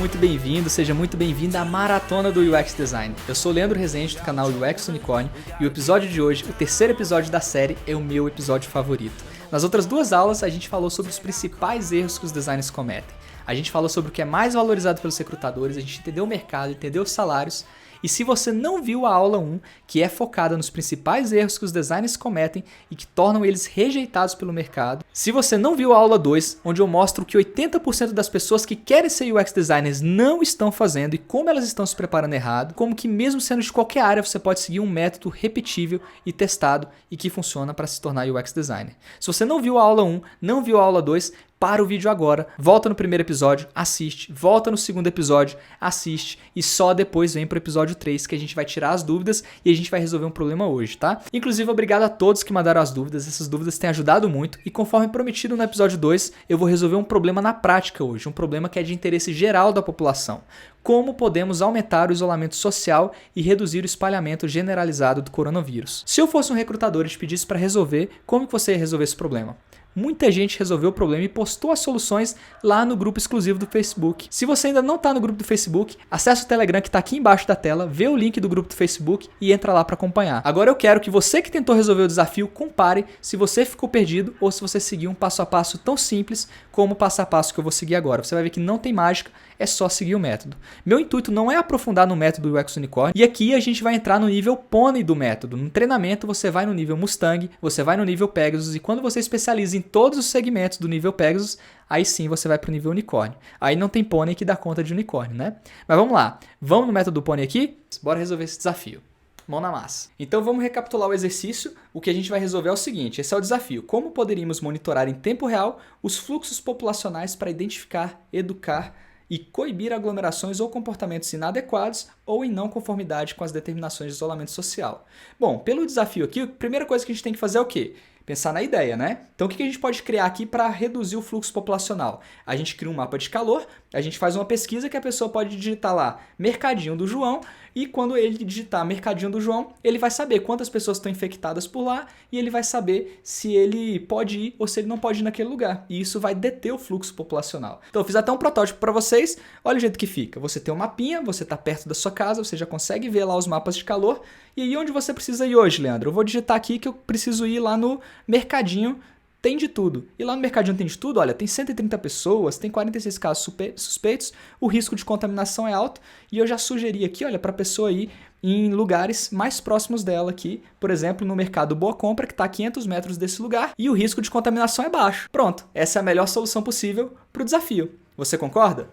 muito bem-vindo, seja muito bem-vinda à Maratona do UX Design. Eu sou o Leandro Rezende, do canal UX Unicórnio, e o episódio de hoje, o terceiro episódio da série, é o meu episódio favorito. Nas outras duas aulas, a gente falou sobre os principais erros que os designers cometem. A gente falou sobre o que é mais valorizado pelos recrutadores, a gente entendeu o mercado, entendeu os salários. E se você não viu a aula 1, que é focada nos principais erros que os designers cometem e que tornam eles rejeitados pelo mercado. Se você não viu a aula 2, onde eu mostro que 80% das pessoas que querem ser UX designers não estão fazendo e como elas estão se preparando errado, como que mesmo sendo de qualquer área você pode seguir um método repetível e testado e que funciona para se tornar UX designer. Se você não viu a aula 1, não viu a aula 2, para o vídeo agora, volta no primeiro episódio, assiste, volta no segundo episódio, assiste e só depois vem pro episódio 3 que a gente vai tirar as dúvidas e a gente vai resolver um problema hoje, tá? Inclusive, obrigado a todos que mandaram as dúvidas, essas dúvidas têm ajudado muito e conforme prometido no episódio 2, eu vou resolver um problema na prática hoje, um problema que é de interesse geral da população. Como podemos aumentar o isolamento social e reduzir o espalhamento generalizado do coronavírus? Se eu fosse um recrutador e te pedisse para resolver, como que você ia resolver esse problema? Muita gente resolveu o problema e postou as soluções lá no grupo exclusivo do Facebook. Se você ainda não está no grupo do Facebook, acesse o Telegram que está aqui embaixo da tela, vê o link do grupo do Facebook e entra lá para acompanhar. Agora eu quero que você que tentou resolver o desafio compare se você ficou perdido ou se você seguiu um passo a passo tão simples como o passo a passo que eu vou seguir agora. Você vai ver que não tem mágica, é só seguir o método. Meu intuito não é aprofundar no método UX Unicórnio e aqui a gente vai entrar no nível Pony do método. No treinamento você vai no nível Mustang, você vai no nível Pegasus e quando você especializa em todos os segmentos do nível Pegasus, aí sim você vai para o nível unicórnio. Aí não tem pônei que dá conta de unicórnio, né? Mas vamos lá, vamos no método pônei aqui? Bora resolver esse desafio. Mão na massa. Então vamos recapitular o exercício. O que a gente vai resolver é o seguinte, esse é o desafio. Como poderíamos monitorar em tempo real os fluxos populacionais para identificar, educar e coibir aglomerações ou comportamentos inadequados ou em não conformidade com as determinações de isolamento social. Bom, pelo desafio aqui, a primeira coisa que a gente tem que fazer é o quê? Pensar na ideia, né? Então o que a gente pode criar aqui para reduzir o fluxo populacional? A gente cria um mapa de calor, a gente faz uma pesquisa que a pessoa pode digitar lá Mercadinho do João e quando ele digitar Mercadinho do João, ele vai saber quantas pessoas estão infectadas por lá e ele vai saber se ele pode ir ou se ele não pode ir naquele lugar. E isso vai deter o fluxo populacional. Então eu fiz até um protótipo para vocês, olha o jeito que fica. Você tem um mapinha, você está perto da sua casa, você já consegue ver lá os mapas de calor. E aí onde você precisa ir hoje, Leandro? Eu vou digitar aqui que eu preciso ir lá no Mercadinho, tem de tudo. E lá no Mercadinho tem de tudo, olha, tem 130 pessoas, tem 46 casos suspeitos, o risco de contaminação é alto e eu já sugeri aqui, olha, para a pessoa ir em lugares mais próximos dela aqui, por exemplo, no Mercado Boa Compra, que está a 500 metros desse lugar e o risco de contaminação é baixo. Pronto, essa é a melhor solução possível para o desafio. Você concorda?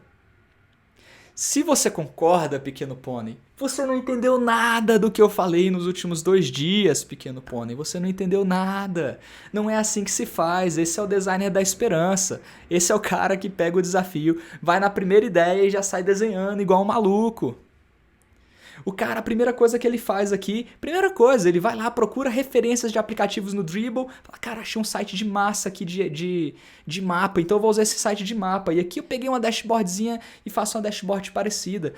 Se você concorda, pequeno pônei, você não entendeu nada do que eu falei nos últimos 2 dias, pequeno pônei. Você não entendeu nada. Não é assim que se faz. Esse é o designer da esperança. Esse é o cara que pega o desafio, vai na primeira ideia e já sai desenhando igual um maluco. O cara, a primeira coisa que ele faz aqui, ele vai lá, procura referências de aplicativos no Dribbble, fala, cara, achei um site de massa aqui de mapa, então eu vou usar esse site de mapa. E aqui eu peguei uma dashboardzinha e faço uma dashboard parecida.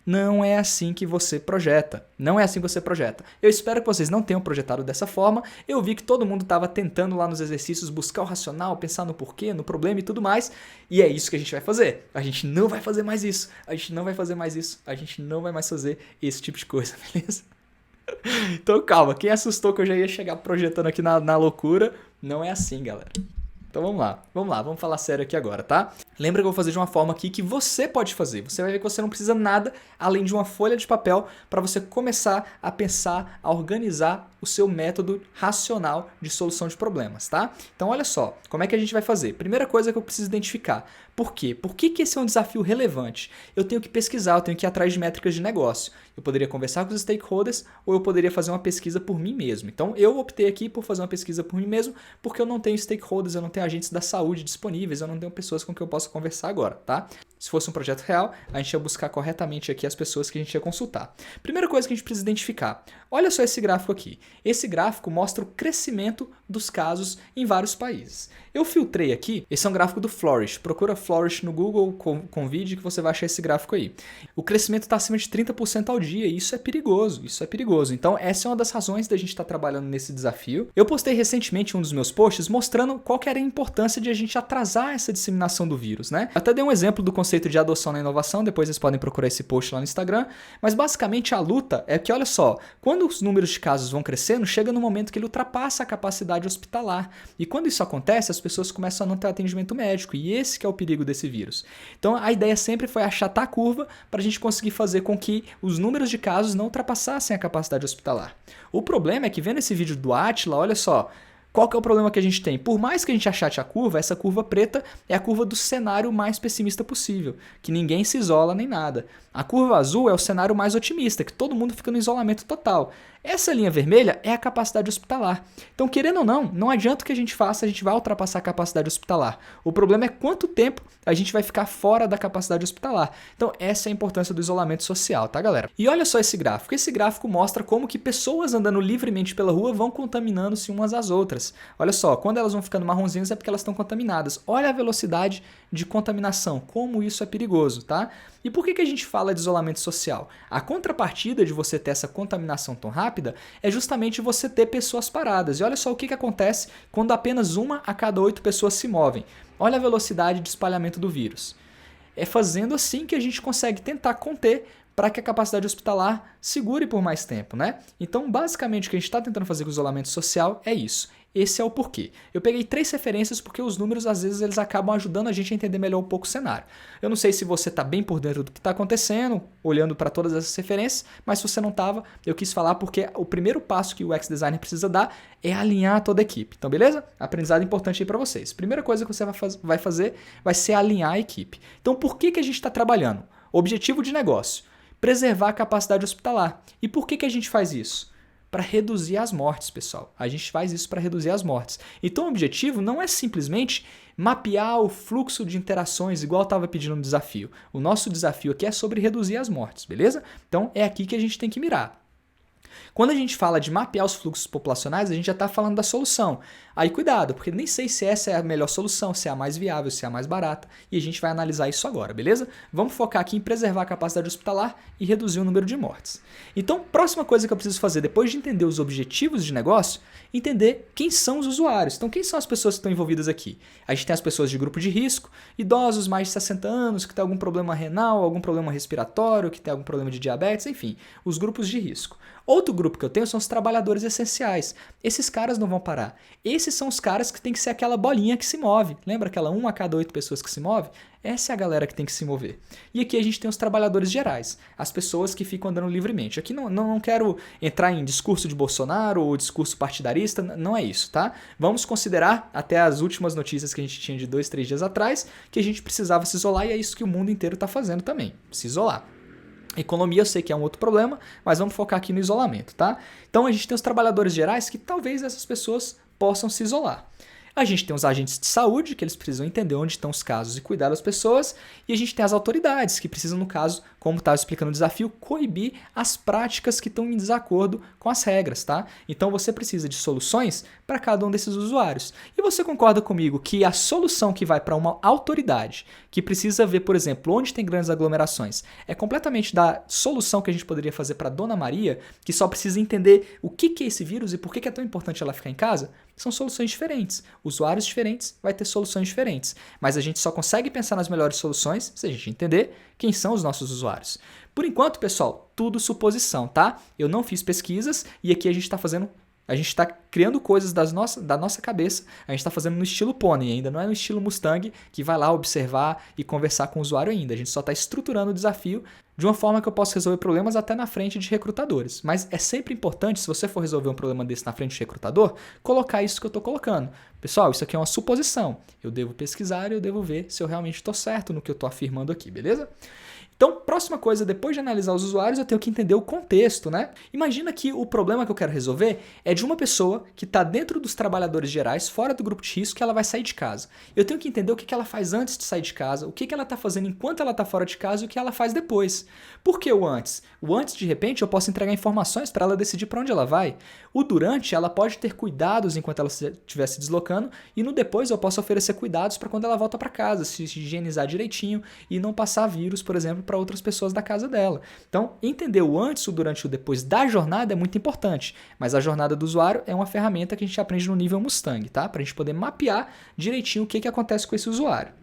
Não é assim que você projeta. Não é assim que você projeta. Eu espero que vocês não tenham projetado dessa forma. Eu vi que todo mundo estava tentando lá nos exercícios buscar o racional, pensar no porquê, no problema e tudo mais. E é isso que a gente vai fazer. A gente não vai fazer mais isso. A gente não vai fazer mais isso. A gente não vai mais fazer esse tipo de coisa, beleza? Então calma, quem assustou que eu já ia chegar projetando aqui na loucura, não é assim, galera. Então vamos falar sério aqui agora, tá? Lembra que eu vou fazer de uma forma aqui que você pode fazer. Você vai ver que você não precisa nada além de uma folha de papel para você começar a pensar, a organizar o seu método racional de solução de problemas, tá? Então olha só, como é que a gente vai fazer? Primeira coisa que eu preciso identificar. Por quê? Por que esse é um desafio relevante? Eu tenho que pesquisar, eu tenho que ir atrás de métricas de negócio. Eu poderia conversar com os stakeholders ou eu poderia fazer uma pesquisa por mim mesmo. Então eu optei aqui por fazer uma pesquisa por mim mesmo porque eu não tenho stakeholders, eu não tenho agentes da saúde disponíveis, eu não tenho pessoas com quem eu possa conversar agora, tá? Se fosse um projeto real, a gente ia buscar corretamente aqui as pessoas que a gente ia consultar. Primeira coisa que a gente precisa identificar. Olha só esse gráfico aqui. Esse gráfico mostra o crescimento dos casos em vários países. Eu filtrei aqui, esse é um gráfico do Flourish. Procura Flourish no Google com vídeo que você vai achar esse gráfico aí. O crescimento está acima de 30% ao dia e isso é perigoso, Então essa é uma das razões da gente estar trabalhando nesse desafio. Eu postei recentemente um dos meus posts mostrando qual que era a importância de a gente atrasar essa disseminação do vírus, né? Eu até dei um exemplo do conceito de adoção na inovação, depois vocês podem procurar esse post lá no Instagram, mas basicamente a luta é que, olha só, quando os números de casos vão crescendo, chega no momento que ele ultrapassa a capacidade hospitalar. E quando isso acontece, as pessoas começam a não ter atendimento médico, e esse que é o perigo desse vírus. Então a ideia sempre foi achatar a curva para a gente conseguir fazer com que os números de casos não ultrapassassem a capacidade hospitalar. O problema é que vendo esse vídeo do Átila, olha só, qual que é o problema que a gente tem? Por mais que a gente achate a curva, essa curva preta é a curva do cenário mais pessimista possível, que ninguém se isola nem nada. A curva azul é o cenário mais otimista, que todo mundo fica no isolamento total. Essa linha vermelha é a capacidade hospitalar. Então, querendo ou não, não adianta o que a gente faça, a gente vai ultrapassar a capacidade hospitalar. O problema é quanto tempo a gente vai ficar fora da capacidade hospitalar. Então, essa é a importância do isolamento social, tá, galera? E olha só esse gráfico. Esse gráfico mostra como que pessoas andando livremente pela rua vão contaminando-se umas às outras. Olha só, quando elas vão ficando marronzinhas é porque elas estão contaminadas. Olha a velocidade de contaminação, como isso é perigoso, tá? E por que a gente fala de isolamento social? A contrapartida de você ter essa contaminação tão rápida é justamente você ter pessoas paradas. E olha só o que acontece quando apenas 1 a cada 8 pessoas se movem. Olha a velocidade de espalhamento do vírus. É fazendo assim que a gente consegue tentar conter para que a capacidade hospitalar segure por mais tempo, né? Então, basicamente, o que a gente está tentando fazer com o isolamento social é isso. Esse é o porquê. Eu peguei 3 referências porque os números, às vezes, eles acabam ajudando a gente a entender melhor um pouco o cenário. Eu não sei se você está bem por dentro do que está acontecendo, olhando para todas essas referências, mas se você não estava, eu quis falar porque o primeiro passo que o UX Designer precisa dar é alinhar toda a equipe. Então, beleza? Aprendizado importante aí para vocês. Primeira coisa que você vai fazer vai ser alinhar a equipe. Então, por que a gente está trabalhando? Objetivo de negócio: preservar a capacidade hospitalar. E por que a gente faz isso? Para reduzir as mortes, pessoal. A gente faz isso para reduzir as mortes. Então o objetivo não é simplesmente mapear o fluxo de interações, igual eu estava pedindo no desafio. O nosso desafio aqui é sobre reduzir as mortes, beleza? Então é aqui que a gente tem que mirar. Quando a gente fala de mapear os fluxos populacionais, a gente já está falando da solução. Aí cuidado, porque nem sei se essa é a melhor solução, se é a mais viável, se é a mais barata, e a gente vai analisar isso agora, beleza? Vamos focar aqui em preservar a capacidade hospitalar e reduzir o número de mortes. Então, próxima coisa que eu preciso fazer, depois de entender os objetivos de negócio, entender quem são os usuários. Então, quem são as pessoas que estão envolvidas aqui? A gente tem as pessoas de grupo de risco, idosos mais de 60 anos, que tem algum problema renal, algum problema respiratório, que tem algum problema de diabetes, enfim, os grupos de risco. Outro grupo que eu tenho são os trabalhadores essenciais. Esses caras não vão parar. Esses são os caras que tem que ser aquela bolinha que se move. Lembra aquela 1 a cada 8 pessoas que se move? Essa é a galera que tem que se mover. E aqui a gente tem os trabalhadores gerais, as pessoas que ficam andando livremente. Aqui não quero entrar em discurso de Bolsonaro ou discurso partidarista, não é isso, tá? Vamos considerar até as últimas notícias que a gente tinha de 2, 3 dias atrás, que a gente precisava se isolar e é isso que o mundo inteiro está fazendo também, se isolar. Economia eu sei que é um outro problema, mas vamos focar aqui no isolamento, tá? Então a gente tem os trabalhadores gerais que talvez essas pessoas possam se isolar. A gente tem os agentes de saúde, que eles precisam entender onde estão os casos e cuidar das pessoas. E a gente tem as autoridades, que precisam, no caso, como estava explicando o desafio, coibir as práticas que estão em desacordo com as regras, tá? Então você precisa de soluções para cada um desses usuários. E você concorda comigo que a solução que vai para uma autoridade, que precisa ver, por exemplo, onde tem grandes aglomerações, é completamente da solução que a gente poderia fazer para a Dona Maria, que só precisa entender o que é esse vírus e por que é tão importante ela ficar em casa? São soluções diferentes. Usuários diferentes vai ter soluções diferentes. Mas a gente só consegue pensar nas melhores soluções se a gente entender quem são os nossos usuários. Por enquanto, pessoal, tudo suposição, tá? Eu não fiz pesquisas e aqui a gente está criando coisas da nossa cabeça, a gente está fazendo no estilo Pony, ainda não é no estilo Mustang, que vai lá observar e conversar com o usuário ainda. A gente só está estruturando o desafio de uma forma que eu possa resolver problemas até na frente de recrutadores. Mas é sempre importante, se você for resolver um problema desse na frente de recrutador, colocar isso que eu estou colocando. Pessoal, isso aqui é uma suposição. Eu devo pesquisar e eu devo ver se eu realmente estou certo no que eu estou afirmando aqui, beleza? Então, próxima coisa, depois de analisar os usuários, eu tenho que entender o contexto, né? Imagina que o problema que eu quero resolver é de uma pessoa que está dentro dos trabalhadores gerais, fora do grupo de risco, que ela vai sair de casa. Eu tenho que entender o que ela faz antes de sair de casa, o que ela está fazendo enquanto ela está fora de casa e o que ela faz depois. Por que o antes? O antes, de repente, eu posso entregar informações para ela decidir para onde ela vai. O durante, ela pode ter cuidados enquanto ela estiver se deslocando e no depois eu posso oferecer cuidados para quando ela volta para casa, se higienizar direitinho e não passar vírus, por exemplo, para outras pessoas da casa dela. Então, entender o antes, o durante e o depois da jornada é muito importante, mas a jornada do usuário é uma ferramenta que a gente aprende no nível Mustang, tá? Para a gente poder mapear direitinho o que acontece com esse usuário.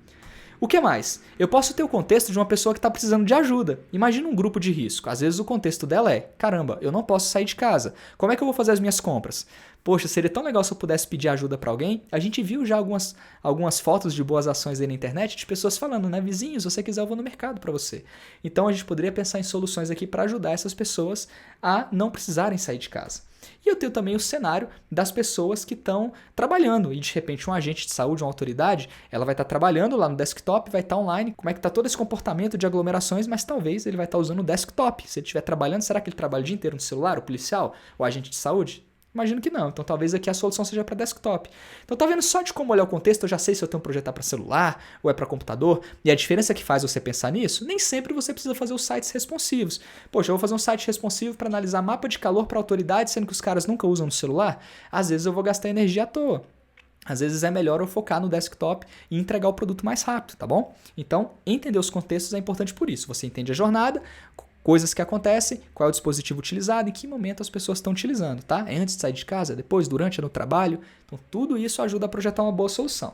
O que mais? Eu posso ter o contexto de uma pessoa que está precisando de ajuda. Imagina um grupo de risco. Às vezes o contexto dela é: caramba, eu não posso sair de casa. Como é que eu vou fazer as minhas compras? Poxa, seria tão legal se eu pudesse pedir ajuda para alguém. A gente viu já algumas fotos de boas ações aí na internet de pessoas falando, né? Vizinhos, se você quiser eu vou no mercado para você. Então a gente poderia pensar em soluções aqui para ajudar essas pessoas a não precisarem sair de casa. E eu tenho também o cenário das pessoas que estão trabalhando e de repente um agente de saúde, uma autoridade, ela vai estar trabalhando lá no desktop, vai estar online, como é que está todo esse comportamento de aglomerações, mas talvez ele vai estar usando o desktop. Se ele estiver trabalhando, será que ele trabalha o dia inteiro no celular, o policial, o agente de saúde? Imagino que não. Então talvez aqui a solução seja para desktop. Então tá vendo só de como olhar o contexto, eu já sei se eu tenho um projetar para celular ou é para computador. E a diferença que faz você pensar nisso, nem sempre você precisa fazer os sites responsivos. Poxa, eu vou fazer um site responsivo para analisar mapa de calor para autoridades, sendo que os caras nunca usam no celular. Às vezes eu vou gastar energia à toa. Às vezes é melhor eu focar no desktop e entregar o produto mais rápido, tá bom? Então, entender os contextos é importante por isso. Você entende a jornada, coisas que acontecem, qual é o dispositivo utilizado, em que momento as pessoas estão utilizando, tá? É antes de sair de casa, é depois, durante, é no trabalho. Então, tudo isso ajuda a projetar uma boa solução.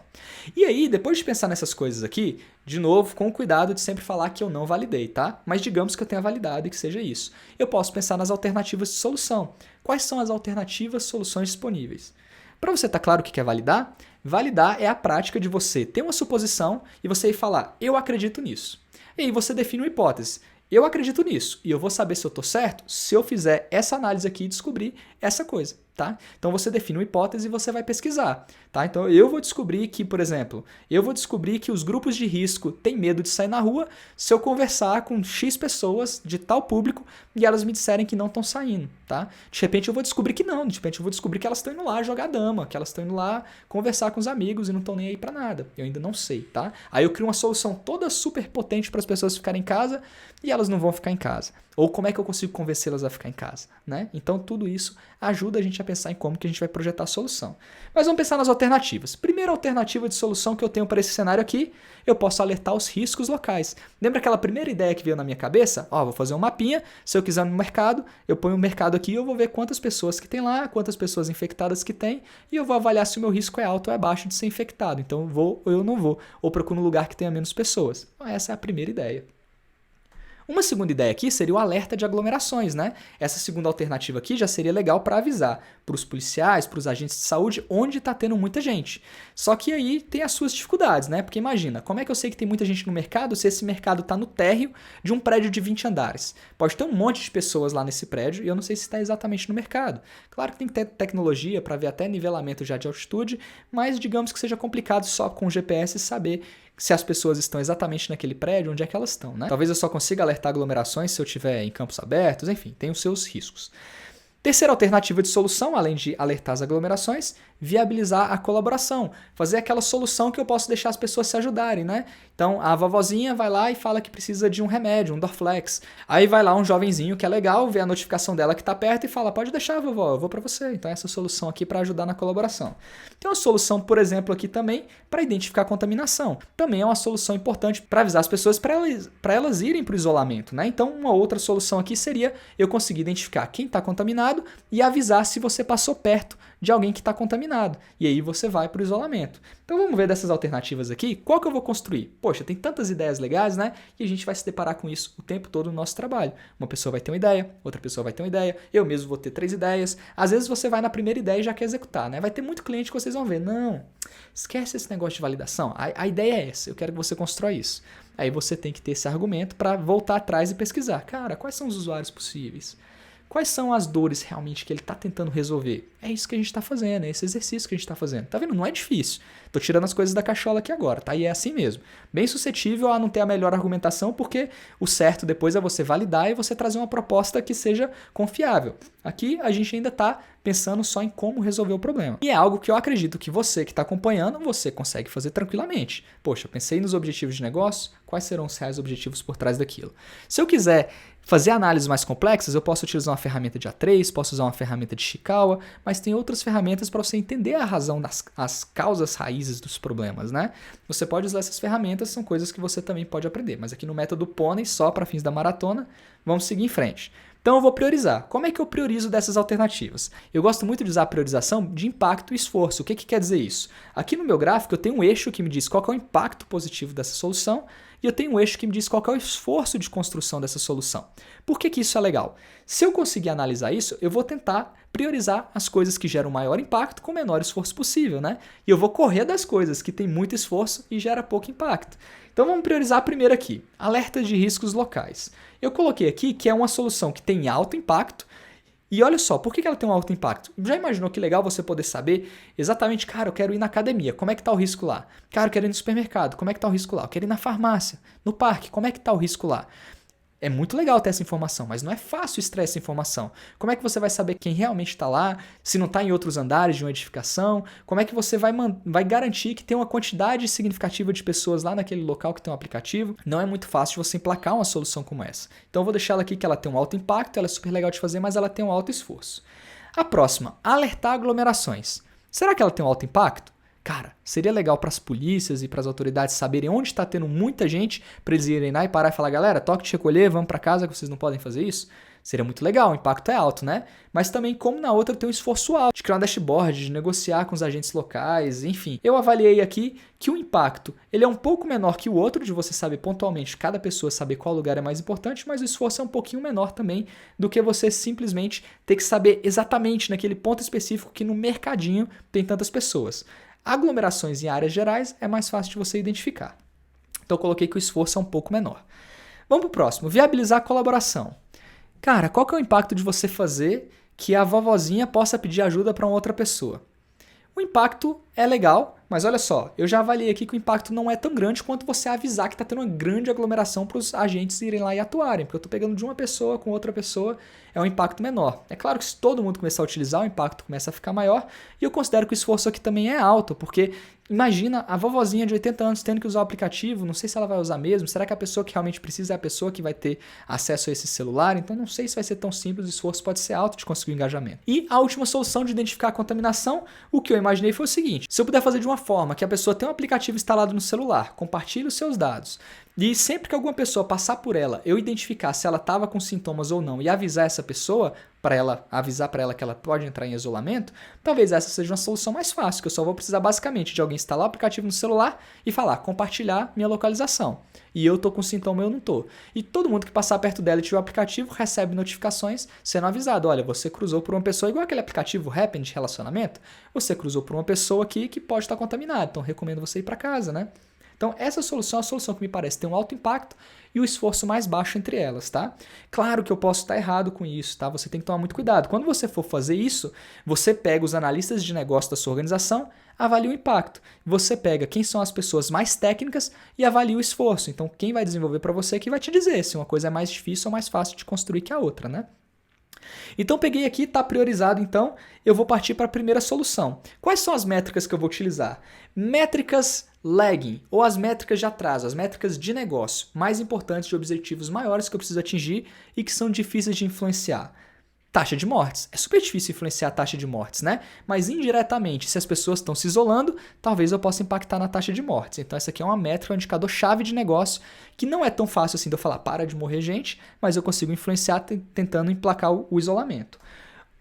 E aí, depois de pensar nessas coisas aqui, de novo, com o cuidado de sempre falar que eu não validei, tá? Mas digamos que eu tenha validado e que seja isso. Eu posso pensar nas alternativas de solução. Quais são as alternativas soluções disponíveis? Para você estar claro o que é validar, validar é a prática de você ter uma suposição e você ir falar, eu acredito nisso. E aí você define uma hipótese. Eu acredito nisso e eu vou saber se eu estou certo se eu fizer essa análise aqui e descobrir essa coisa, tá? Então você define uma hipótese e você vai pesquisar, tá? Então eu vou descobrir que, por exemplo, os grupos de risco têm medo de sair na rua se eu conversar com X pessoas de tal público e elas me disserem que não estão saindo, tá? De repente eu vou descobrir que não, de repente eu vou descobrir que elas estão indo lá jogar dama, que elas estão indo lá conversar com os amigos e não estão nem aí para nada. Eu ainda não sei, tá? Aí eu crio uma solução toda super potente para as pessoas ficarem em casa e elas não vão ficar em casa. Ou como é que eu consigo convencê-las a ficar em casa, né? Então tudo isso ajuda a gente a pensar em como que a gente vai projetar a solução. Mas vamos pensar nas alternativas. Primeira alternativa de solução que eu tenho para esse cenário aqui, eu posso alertar os riscos locais. Lembra aquela primeira ideia que veio na minha cabeça? Vou fazer um mapinha, se eu quiser no mercado, eu ponho o mercado aqui e eu vou ver quantas pessoas que tem lá, quantas pessoas infectadas que tem, e eu vou avaliar se o meu risco é alto ou é baixo de ser infectado. Então eu vou ou eu não vou, ou procuro um lugar que tenha menos pessoas. Então essa é a primeira ideia. Uma segunda ideia aqui seria o alerta de aglomerações, né? Essa segunda alternativa aqui já seria legal para avisar para os policiais, para os agentes de saúde, onde está tendo muita gente. Só que aí tem as suas dificuldades, né? Porque imagina, como é que eu sei que tem muita gente no mercado se esse mercado está no térreo de um prédio de 20 andares? Pode ter um monte de pessoas lá nesse prédio e eu não sei se está exatamente no mercado. Claro que tem que ter tecnologia para ver até nivelamento já de altitude, mas digamos que seja complicado só com o GPS saber se as pessoas estão exatamente naquele prédio, onde é que elas estão, né? Talvez eu só consiga alertar aglomerações se eu estiver em campos abertos, enfim, tem os seus riscos. Terceira alternativa de solução, além de alertar as aglomerações, viabilizar a colaboração. Fazer aquela solução que eu posso deixar as pessoas se ajudarem, né? Então, a vovozinha vai lá e fala que precisa de um remédio, um Dorflex. Aí vai lá um jovenzinho que é legal, vê a notificação dela que está perto e fala, pode deixar, vovó, eu vou para você. Então, essa solução aqui para ajudar na colaboração. Tem uma solução, por exemplo, aqui também para identificar a contaminação. Também é uma solução importante para avisar as pessoas para elas irem para o isolamento, né? Então, uma outra solução aqui seria eu conseguir identificar quem está contaminado e avisar se você passou perto de alguém que está contaminado. E aí você vai para o isolamento. Então vamos ver dessas alternativas aqui, qual que eu vou construir? Poxa, tem tantas ideias legais, né? E a gente vai se deparar com isso o tempo todo no nosso trabalho. Uma pessoa vai ter uma ideia, outra pessoa vai ter uma ideia, eu mesmo vou ter 3 ideias. Às vezes você vai na primeira ideia e já quer executar, né? Vai ter muito cliente que vocês vão ver, não, esquece esse negócio de validação. A ideia é essa, eu quero que você constrói isso. Aí você tem que ter esse argumento para voltar atrás e pesquisar. Cara, quais são os usuários possíveis? Quais são as dores realmente que ele está tentando resolver? É isso que a gente está fazendo, é esse exercício que a gente está fazendo. Tá vendo? Não é difícil. Tô tirando as coisas da cachola aqui agora, tá? E é assim mesmo. Bem suscetível a não ter a melhor argumentação, porque o certo depois é você validar e você trazer uma proposta que seja confiável. Aqui a gente ainda está pensando só em como resolver o problema. E é algo que eu acredito que você que está acompanhando, você consegue fazer tranquilamente. Poxa, pensei nos objetivos de negócio, quais serão os reais objetivos por trás daquilo? Se eu quiser fazer análises mais complexas, eu posso utilizar uma ferramenta de A3, posso usar uma ferramenta de Ishikawa, mas tem outras ferramentas para você entender a razão das causas raízes dos problemas, né? Você pode usar essas ferramentas, são coisas que você também pode aprender. Mas aqui no método Pônei, só para fins da maratona, vamos seguir em frente. Então eu vou priorizar. Como é que eu priorizo dessas alternativas? Eu gosto muito de usar a priorização de impacto e esforço. O que quer dizer isso? Aqui no meu gráfico eu tenho um eixo que me diz qual é o impacto positivo dessa solução e eu tenho um eixo que me diz qual é o esforço de construção dessa solução. Por que isso é legal? Se eu conseguir analisar isso, eu vou tentar priorizar as coisas que geram maior impacto com o menor esforço possível, né? E eu vou correr das coisas que têm muito esforço e gera pouco impacto. Então vamos priorizar a primeira aqui, alerta de riscos locais. Eu coloquei aqui que é uma solução que tem alto impacto. E olha só, por que ela tem um alto impacto? Já imaginou que legal você poder saber exatamente, cara, eu quero ir na academia, como é que está o risco lá? Cara, eu quero ir no supermercado, como é que está o risco lá? Eu quero ir na farmácia, no parque, como é que está o risco lá? É muito legal ter essa informação, mas não é fácil extrair essa informação. Como é que você vai saber quem realmente está lá, se não está em outros andares de uma edificação? Como é que você vai garantir que tem uma quantidade significativa de pessoas lá naquele local que tem um aplicativo? Não é muito fácil você emplacar uma solução como essa. Então eu vou deixar ela aqui que ela tem um alto impacto, ela é super legal de fazer, mas ela tem um alto esforço. A próxima, alertar aglomerações. Será que ela tem um alto impacto? Cara, seria legal para as polícias e para as autoridades saberem onde está tendo muita gente para eles irem lá e parar e falar, galera, toque de recolher, vamos para casa que vocês não podem fazer isso? Seria muito legal, o impacto é alto, né? Mas também, como na outra, tem um esforço alto de criar um dashboard, de negociar com os agentes locais, enfim. Eu avaliei aqui que o impacto ele é um pouco menor que o outro, de você saber pontualmente, cada pessoa saber qual lugar é mais importante, mas o esforço é um pouquinho menor também do que você simplesmente ter que saber exatamente naquele ponto específico que no mercadinho tem tantas pessoas. Aglomerações em áreas gerais é mais fácil de você identificar. Então eu coloquei que o esforço é um pouco menor. Vamos para o próximo, viabilizar a colaboração. Cara, qual que é o impacto de você fazer que a vovozinha possa pedir ajuda para uma outra pessoa? O impacto é legal, mas olha só, eu já avaliei aqui que o impacto não é tão grande quanto você avisar que está tendo uma grande aglomeração para os agentes irem lá e atuarem, porque eu estou pegando de uma pessoa com outra pessoa, é um impacto menor. É claro que se todo mundo começar a utilizar, o impacto começa a ficar maior, e eu considero que o esforço aqui também é alto, porque imagina a vovozinha de 80 anos tendo que usar o aplicativo, não sei se ela vai usar mesmo, será que a pessoa que realmente precisa é a pessoa que vai ter acesso a esse celular? Então não sei se vai ser tão simples, o esforço pode ser alto de conseguir o engajamento. E a última solução de identificar a contaminação, o que eu imaginei foi o seguinte, se eu puder fazer de uma forma que a pessoa tem um aplicativo instalado no celular, compartilhe os seus dados, e sempre que alguma pessoa passar por ela, eu identificar se ela estava com sintomas ou não e avisar essa pessoa, avisar para ela que ela pode entrar em isolamento, talvez essa seja uma solução mais fácil, que eu só vou precisar basicamente de alguém instalar o aplicativo no celular e falar, compartilhar minha localização. E eu tô com sintoma, eu não tô. E todo mundo que passar perto dela e tiver o aplicativo recebe notificações sendo avisado, olha, você cruzou por uma pessoa, igual aquele aplicativo Happn de relacionamento, você cruzou por uma pessoa aqui que pode estar contaminada, então recomendo você ir para casa, né? Então, essa solução é a solução que me parece ter um alto impacto e o esforço mais baixo entre elas, tá? Claro que eu posso estar errado com isso, tá? Você tem que tomar muito cuidado. Quando você for fazer isso, você pega os analistas de negócio da sua organização, avalia o impacto. Você pega quem são as pessoas mais técnicas e avalia o esforço. Então, quem vai desenvolver para você é que vai te dizer se uma coisa é mais difícil ou mais fácil de construir que a outra, né? Então peguei aqui, está priorizado, então eu vou partir para a primeira solução. Quais são as métricas que eu vou utilizar? Métricas lagging, ou as métricas de atraso, as métricas de negócio, mais importantes de objetivos maiores que eu preciso atingir e que são difíceis de influenciar. Taxa de mortes. É super difícil influenciar a taxa de mortes, né? Mas indiretamente, se as pessoas estão se isolando, talvez eu possa impactar na taxa de mortes. Então essa aqui é uma métrica, um indicador-chave de negócio, que não é tão fácil assim de eu falar, para de morrer gente, mas eu consigo influenciar tentando emplacar o isolamento.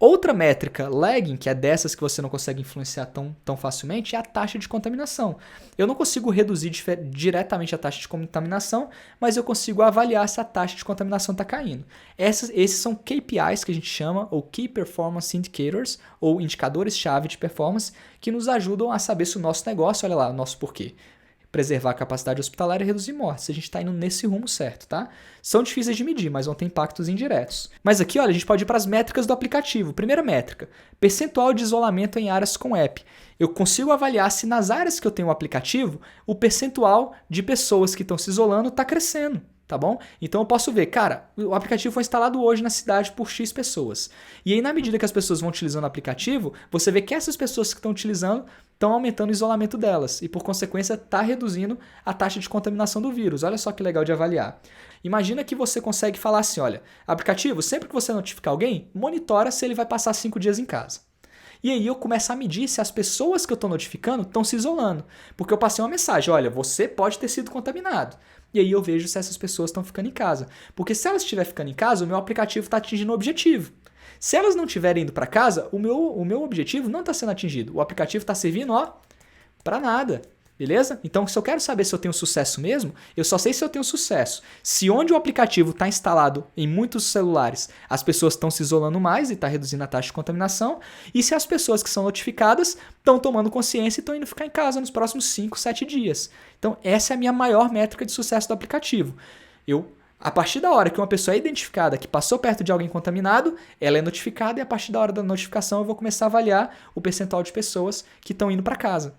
Outra métrica lagging, que é dessas que você não consegue influenciar tão facilmente, é a taxa de contaminação. Eu não consigo reduzir diretamente a taxa de contaminação, mas eu consigo avaliar se a taxa de contaminação está caindo. Esses são KPIs que a gente chama, ou Key Performance Indicators, ou indicadores-chave de performance, que nos ajudam a saber se o nosso negócio, olha lá, o nosso porquê. preservar a capacidade hospitalar e reduzir mortes. A gente está indo nesse rumo certo, tá? São difíceis de medir, mas vão ter impactos indiretos. Mas aqui, olha, a gente pode ir para as métricas do aplicativo. Primeira métrica, percentual de isolamento em áreas com app. Eu consigo avaliar se nas áreas que eu tenho o aplicativo, o percentual de pessoas que estão se isolando está crescendo. Tá bom? Então eu posso ver, cara, o aplicativo foi instalado hoje na cidade por X pessoas. E aí, na medida que as pessoas vão utilizando o aplicativo, você vê que essas pessoas que estão utilizando estão aumentando o isolamento delas. E, por consequência, está reduzindo a taxa de contaminação do vírus. Olha só que legal de avaliar. Imagina que você consegue falar assim, olha, aplicativo, sempre que você notificar alguém, monitora se ele vai passar 5 dias em casa. E aí eu começo a medir se as pessoas que eu estou notificando estão se isolando. Porque eu passei uma mensagem, olha, você pode ter sido contaminado. E aí eu vejo se essas pessoas estão ficando em casa. Porque se elas estiverem ficando em casa, o meu aplicativo está atingindo o objetivo. Se elas não estiverem indo para casa, o meu objetivo não está sendo atingido. O aplicativo está servindo, para nada. Beleza? Então, se eu quero saber se eu tenho sucesso mesmo, eu só sei se eu tenho sucesso. Se onde o aplicativo está instalado em muitos celulares, as pessoas estão se isolando mais e está reduzindo a taxa de contaminação, e se as pessoas que são notificadas estão tomando consciência e estão indo ficar em casa nos próximos 5, 7 dias. Então, essa é a minha maior métrica de sucesso do aplicativo. A partir da hora que uma pessoa é identificada que passou perto de alguém contaminado, ela é notificada e a partir da hora da notificação eu vou começar a avaliar o percentual de pessoas que estão indo para casa.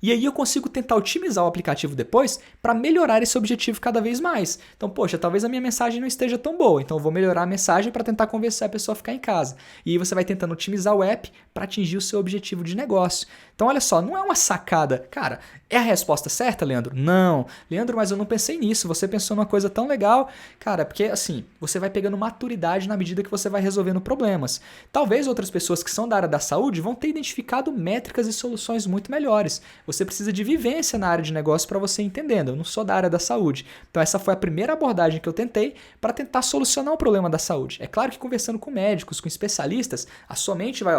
E aí eu consigo tentar otimizar o aplicativo depois para melhorar esse objetivo cada vez mais. Então, poxa, talvez a minha mensagem não esteja tão boa, então eu vou melhorar a mensagem para tentar convencer a pessoa a ficar em casa. E aí você vai tentando otimizar o app para atingir o seu objetivo de negócio. Então, olha só, não é uma sacada. Cara, é a resposta certa, Leandro? Não. Leandro, mas eu não pensei nisso. Você pensou numa coisa tão legal. Cara, porque assim, você vai pegando maturidade na medida que você vai resolvendo problemas. Talvez outras pessoas que são da área da saúde vão ter identificado métricas e soluções muito melhores. Você precisa de vivência na área de negócio para você entendendo. Eu não sou da área da saúde. Então essa foi a primeira abordagem que eu tentei para tentar solucionar o problema da saúde. É claro que conversando com médicos, com especialistas, a sua mente vai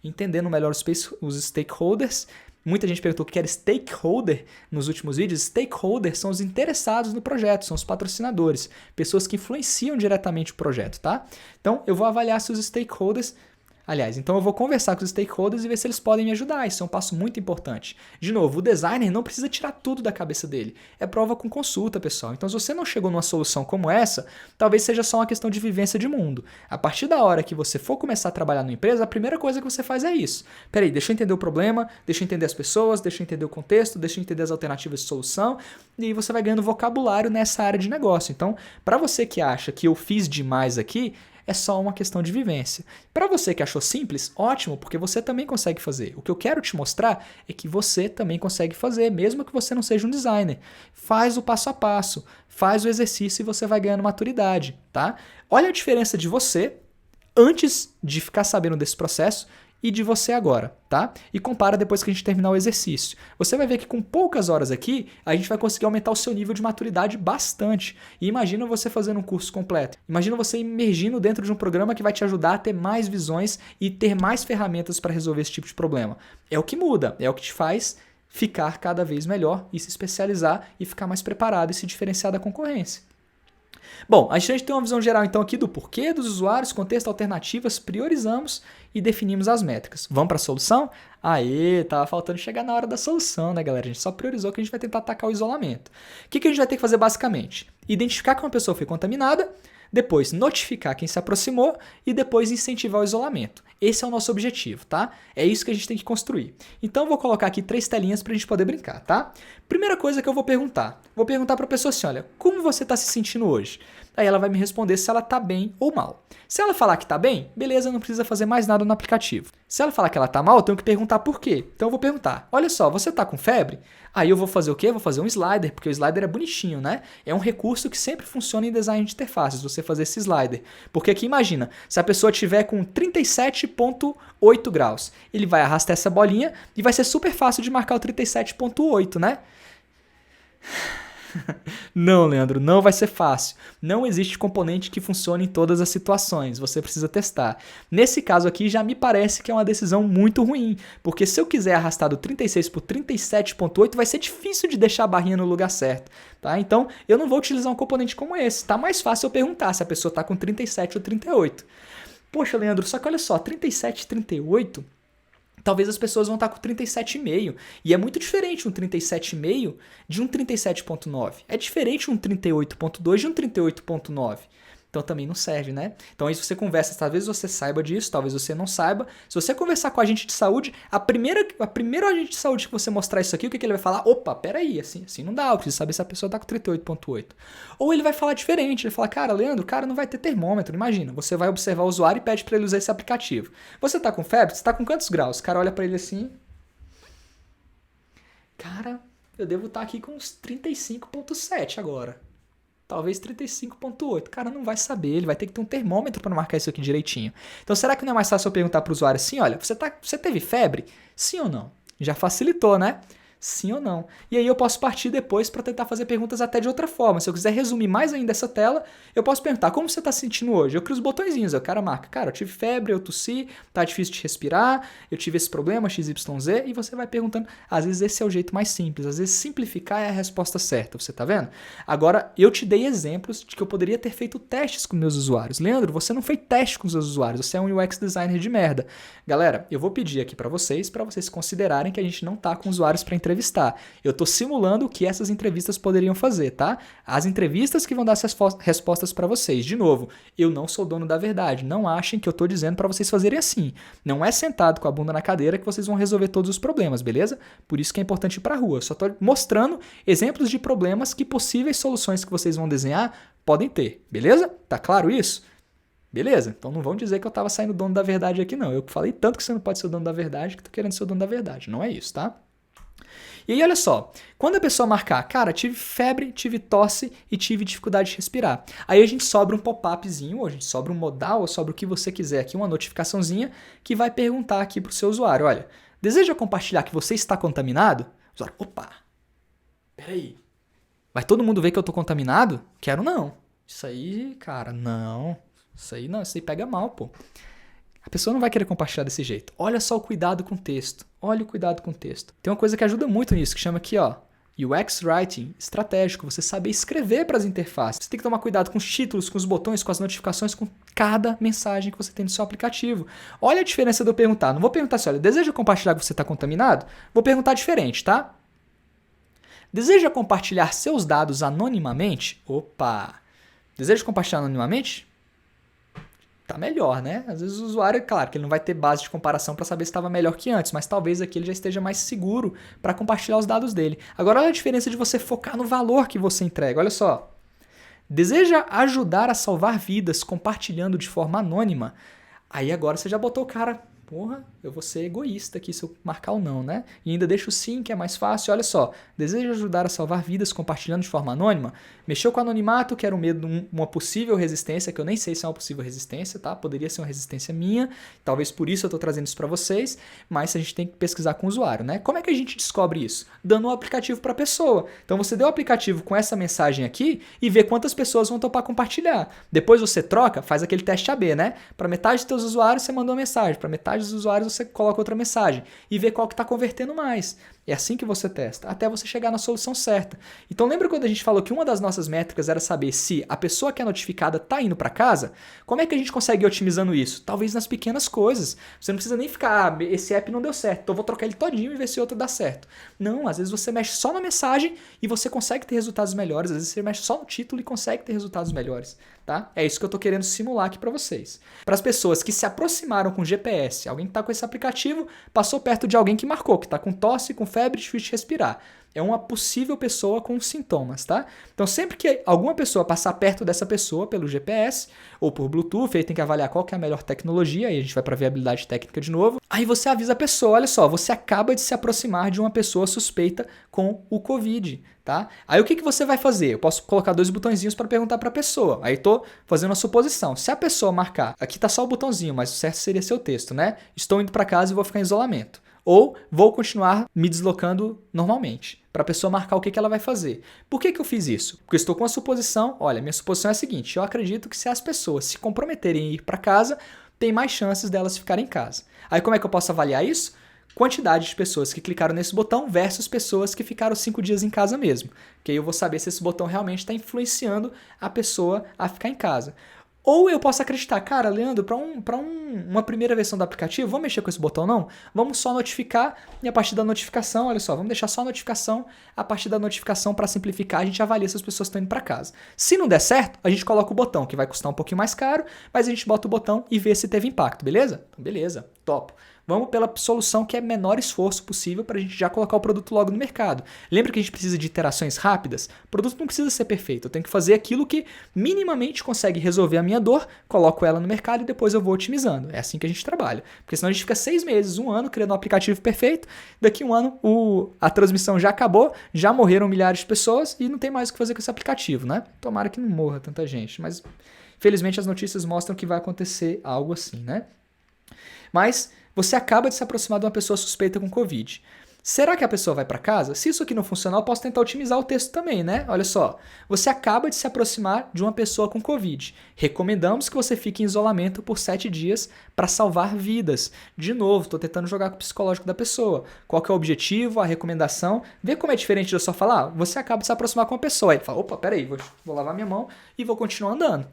entendendo melhor os stakeholders. Muita gente perguntou o que era stakeholder nos últimos vídeos. Stakeholders são os interessados no projeto, são os patrocinadores, pessoas que influenciam diretamente o projeto, tá? Então eu vou avaliar se os stakeholders... Então eu vou conversar com os stakeholders e ver se eles podem me ajudar. Isso é um passo muito importante. De novo, o designer não precisa tirar tudo da cabeça dele. É prova com consulta, pessoal. Então se você não chegou numa solução como essa, talvez seja só uma questão de vivência de mundo. A partir da hora que você for começar a trabalhar numa empresa, a primeira coisa que você faz é isso. Peraí, deixa eu entender o problema, deixa eu entender as pessoas, deixa eu entender o contexto, deixa eu entender as alternativas de solução. E aí você vai ganhando vocabulário nessa área de negócio. Então, para você que acha que eu fiz demais aqui, é só uma questão de vivência. Para você que achou simples, ótimo, porque você também consegue fazer. O que eu quero te mostrar é que você também consegue fazer, mesmo que você não seja um designer. Faz o passo a passo, faz o exercício e você vai ganhando maturidade, tá? Olha a diferença de você antes de ficar sabendo desse processo e de você agora, tá? E compara depois que a gente terminar o exercício. Você vai ver que com poucas horas aqui, a gente vai conseguir aumentar o seu nível de maturidade bastante. E imagina você fazendo um curso completo. Imagina você imergindo dentro de um programa que vai te ajudar a ter mais visões e ter mais ferramentas para resolver esse tipo de problema. É o que muda, é o que te faz ficar cada vez melhor e se especializar e ficar mais preparado e se diferenciar da concorrência. Bom, a gente tem uma visão geral então aqui do porquê dos usuários, contexto, alternativas, priorizamos e definimos as métricas. Vamos para a solução? Aê, tava faltando chegar na hora da solução, né, galera? A gente só priorizou que a gente vai tentar atacar o isolamento. O que a gente vai ter que fazer basicamente? Identificar que uma pessoa foi contaminada, depois notificar quem se aproximou e depois incentivar o isolamento. Esse é o nosso objetivo, tá? É isso que a gente tem que construir. Então eu vou colocar aqui 3 telinhas para a gente poder brincar, tá? Primeira coisa que eu vou perguntar para a pessoa assim, olha, como você está se sentindo hoje? Aí ela vai me responder se ela está bem ou mal. Se ela falar que está bem, beleza, não precisa fazer mais nada no aplicativo. Se ela falar que ela está mal, eu tenho que perguntar por quê. Então eu vou perguntar, olha só, você está com febre? Aí eu vou fazer o quê? Vou fazer um slider, porque o slider é bonitinho, né? É um recurso que sempre funciona em design de interfaces, você fazer esse slider. Porque aqui imagina, se a pessoa tiver com 37,8 graus, ele vai arrastar essa bolinha e vai ser super fácil de marcar o 37,8, né? Não, Leandro, não vai ser fácil. Não existe componente que funcione em todas as situações. Você precisa testar. Nesse caso aqui, já me parece que é uma decisão muito ruim. Porque se eu quiser arrastar do 36 por 37,8, vai ser difícil de deixar a barrinha no lugar certo. Tá? Então, eu não vou utilizar um componente como esse. Tá mais fácil eu perguntar se a pessoa está com 37 ou 38. Poxa, Leandro, só que olha só, 37 e 38... talvez as pessoas vão estar com 37,5. E é muito diferente um 37,5 de um 37,9. É diferente um 38,2 de um 38,9. Então também não serve, né? Então aí você conversa, talvez você saiba disso, talvez você não saiba. Se você conversar com a agente de saúde, a primeira agente de saúde que você mostrar isso aqui, o que ele vai falar? Opa, peraí, assim não dá, eu preciso saber se a pessoa tá com 38,8. Ou ele vai falar diferente, ele vai falar, cara, Leandro, o cara não vai ter termômetro, imagina. Você vai observar o usuário e pede para ele usar esse aplicativo. Você tá com febre? Você tá com quantos graus? O cara olha para ele assim, cara, eu devo estar aqui com uns 35,7 agora. Talvez 35,8. O cara não vai saber, ele vai ter que ter um termômetro para marcar isso aqui direitinho. Então, será que não é mais fácil eu perguntar para o usuário assim, olha, você teve febre? Sim ou não? Já facilitou, né? Sim ou não? E aí eu posso partir depois para tentar fazer perguntas até de outra forma. Se eu quiser resumir mais ainda essa tela, eu posso perguntar, como você está se sentindo hoje? Eu crio os botõezinhos, o cara marca, cara, eu tive febre, eu tossi, tá difícil de respirar, eu tive esse problema, XYZ, e você vai perguntando. Às vezes esse é o jeito mais simples, às vezes simplificar é a resposta certa, você tá vendo? Agora, eu te dei exemplos de que eu poderia ter feito testes com meus usuários. Leandro, você não fez teste com os seus usuários, você é um UX designer de merda. Galera, eu vou pedir aqui para vocês considerarem que a gente não tá com usuários para entrevistar. Eu estou simulando o que essas entrevistas poderiam fazer, tá? As entrevistas que vão dar essas respostas para vocês. De novo, eu não sou dono da verdade. Não achem que eu estou dizendo para vocês fazerem assim. Não é sentado com a bunda na cadeira que vocês vão resolver todos os problemas, beleza? Por isso que é importante ir para a rua. Eu só estou mostrando exemplos de problemas que possíveis soluções que vocês vão desenhar podem ter, beleza? Tá claro isso? Beleza? Então não vão dizer que eu estava saindo dono da verdade aqui, não. Eu falei tanto que você não pode ser o dono da verdade que tô querendo ser o dono da verdade. Não é isso, tá? E aí, olha só, quando a pessoa marcar, cara, tive febre, tive tosse e tive dificuldade de respirar. Aí a gente sobra um pop-upzinho, ou a gente sobra um modal, ou sobra o que você quiser aqui, uma notificaçãozinha que vai perguntar aqui pro seu usuário, olha, deseja compartilhar que você está contaminado? O usuário, opa, peraí, vai todo mundo ver que eu tô contaminado? Quero não. Isso aí, cara, não. Isso aí não, isso aí pega mal, pô. A pessoa não vai querer compartilhar desse jeito. Olha só o cuidado com o texto. Olha o cuidado com o texto. Tem uma coisa que ajuda muito nisso, que chama aqui, ó, UX Writing estratégico. Você saber escrever para as interfaces. Você tem que tomar cuidado com os títulos, com os botões, com as notificações, com cada mensagem que você tem no seu aplicativo. Olha a diferença de eu perguntar. Não vou perguntar assim, olha, deseja compartilhar que você está contaminado? Vou perguntar diferente, tá? Deseja compartilhar seus dados anonimamente? Opa! Deseja compartilhar anonimamente? Tá melhor, né? Às vezes o usuário, claro, que ele não vai ter base de comparação para saber se estava melhor que antes, mas talvez aqui ele já esteja mais seguro para compartilhar os dados dele. Agora olha a diferença de você focar no valor que você entrega. Olha só. Deseja ajudar a salvar vidas compartilhando de forma anônima? Aí agora você já botou o cara, porra, eu vou ser egoísta aqui se eu marcar ou não, né? E ainda deixo o sim, que é mais fácil. Olha só, deseja ajudar a salvar vidas compartilhando de forma anônima? Mexeu com o anonimato, que era o medo de uma possível resistência, que eu nem sei se é uma possível resistência, tá? Poderia ser uma resistência minha, talvez por isso eu tô trazendo isso para vocês, mas a gente tem que pesquisar com o usuário, né? Como é que a gente descobre isso? Dando um aplicativo para a pessoa. Então você deu o aplicativo com essa mensagem aqui e vê quantas pessoas vão topar compartilhar. Depois você troca, faz aquele teste AB, né? Para metade dos teus usuários você mandou uma mensagem, para metade dos usuários você coloca outra mensagem e vê qual que está convertendo mais. É assim que você testa, até você chegar na solução certa. Então lembra quando a gente falou que uma das nossas métricas era saber se a pessoa que é notificada está indo para casa? Como é que a gente consegue ir otimizando isso? Talvez nas pequenas coisas. Você não precisa nem ficar, esse app não deu certo, então eu vou trocar ele todinho e ver se outro dá certo. Não, às vezes você mexe só na mensagem e você consegue ter resultados melhores, às vezes você mexe só no título e consegue ter resultados melhores. Tá? É isso que eu estou querendo simular aqui para vocês. Para as pessoas que se aproximaram com GPS, alguém que está com esse aplicativo passou perto de alguém que marcou, que está com tosse, com febre, difícil de respirar. É uma possível pessoa com sintomas, tá? Então sempre que alguma pessoa passar perto dessa pessoa pelo GPS ou por Bluetooth, aí tem que avaliar qual que é a melhor tecnologia, aí a gente vai para a viabilidade técnica de novo. Aí você avisa a pessoa, olha só, você acaba de se aproximar de uma pessoa suspeita com o Covid, tá? Aí o que você vai fazer? Eu posso colocar dois botõezinhos para perguntar para a pessoa. Aí tô fazendo uma suposição. Se a pessoa marcar, aqui tá só o botãozinho, mas o certo seria seu texto, né? Estou indo para casa e vou ficar em isolamento. Ou vou continuar me deslocando normalmente, para a pessoa marcar o que ela vai fazer. Por que eu fiz isso? Porque eu estou com uma suposição, olha, minha suposição é a seguinte, eu acredito que se as pessoas se comprometerem a ir para casa, tem mais chances delas ficarem em casa. Aí como é que eu posso avaliar isso? Quantidade de pessoas que clicaram nesse botão versus pessoas que ficaram 5 dias em casa mesmo. Que aí eu vou saber se esse botão realmente está influenciando a pessoa a ficar em casa. Ou eu posso acreditar, cara, Leandro, uma primeira versão do aplicativo, vamos mexer com esse botão não? Vamos só notificar e a partir da notificação, olha só, vamos deixar só a notificação, a partir da notificação para simplificar a gente avalia se as pessoas estão indo para casa. Se não der certo, a gente coloca o botão, que vai custar um pouquinho mais caro, mas a gente bota o botão e vê se teve impacto, beleza? Então, beleza, top. Vamos pela solução que é menor esforço possível para a gente já colocar o produto logo no mercado. Lembra que a gente precisa de iterações rápidas? O produto não precisa ser perfeito, eu tenho que fazer aquilo que minimamente consegue resolver a minha dor, coloco ela no mercado e depois eu vou otimizando. É assim que a gente trabalha. Porque senão a gente fica 6 meses, 1 ano criando um aplicativo perfeito, daqui 1 ano a transmissão já acabou, já morreram milhares de pessoas e não tem mais o que fazer com esse aplicativo, né? Tomara que não morra tanta gente, mas felizmente as notícias mostram que vai acontecer algo assim, né? Mas você acaba de se aproximar de uma pessoa suspeita com Covid. Será que a pessoa vai para casa? Se isso aqui não funcionar, eu posso tentar otimizar o texto também, né? Olha só, você acaba de se aproximar de uma pessoa com Covid. Recomendamos que você fique em isolamento por 7 dias para salvar vidas. De novo, estou tentando jogar com o psicológico da pessoa. Qual que é o objetivo, a recomendação? Vê como é diferente de eu só falar, você acaba de se aproximar com uma pessoa. Aí fala, opa, peraí, vou lavar minha mão e vou continuar andando.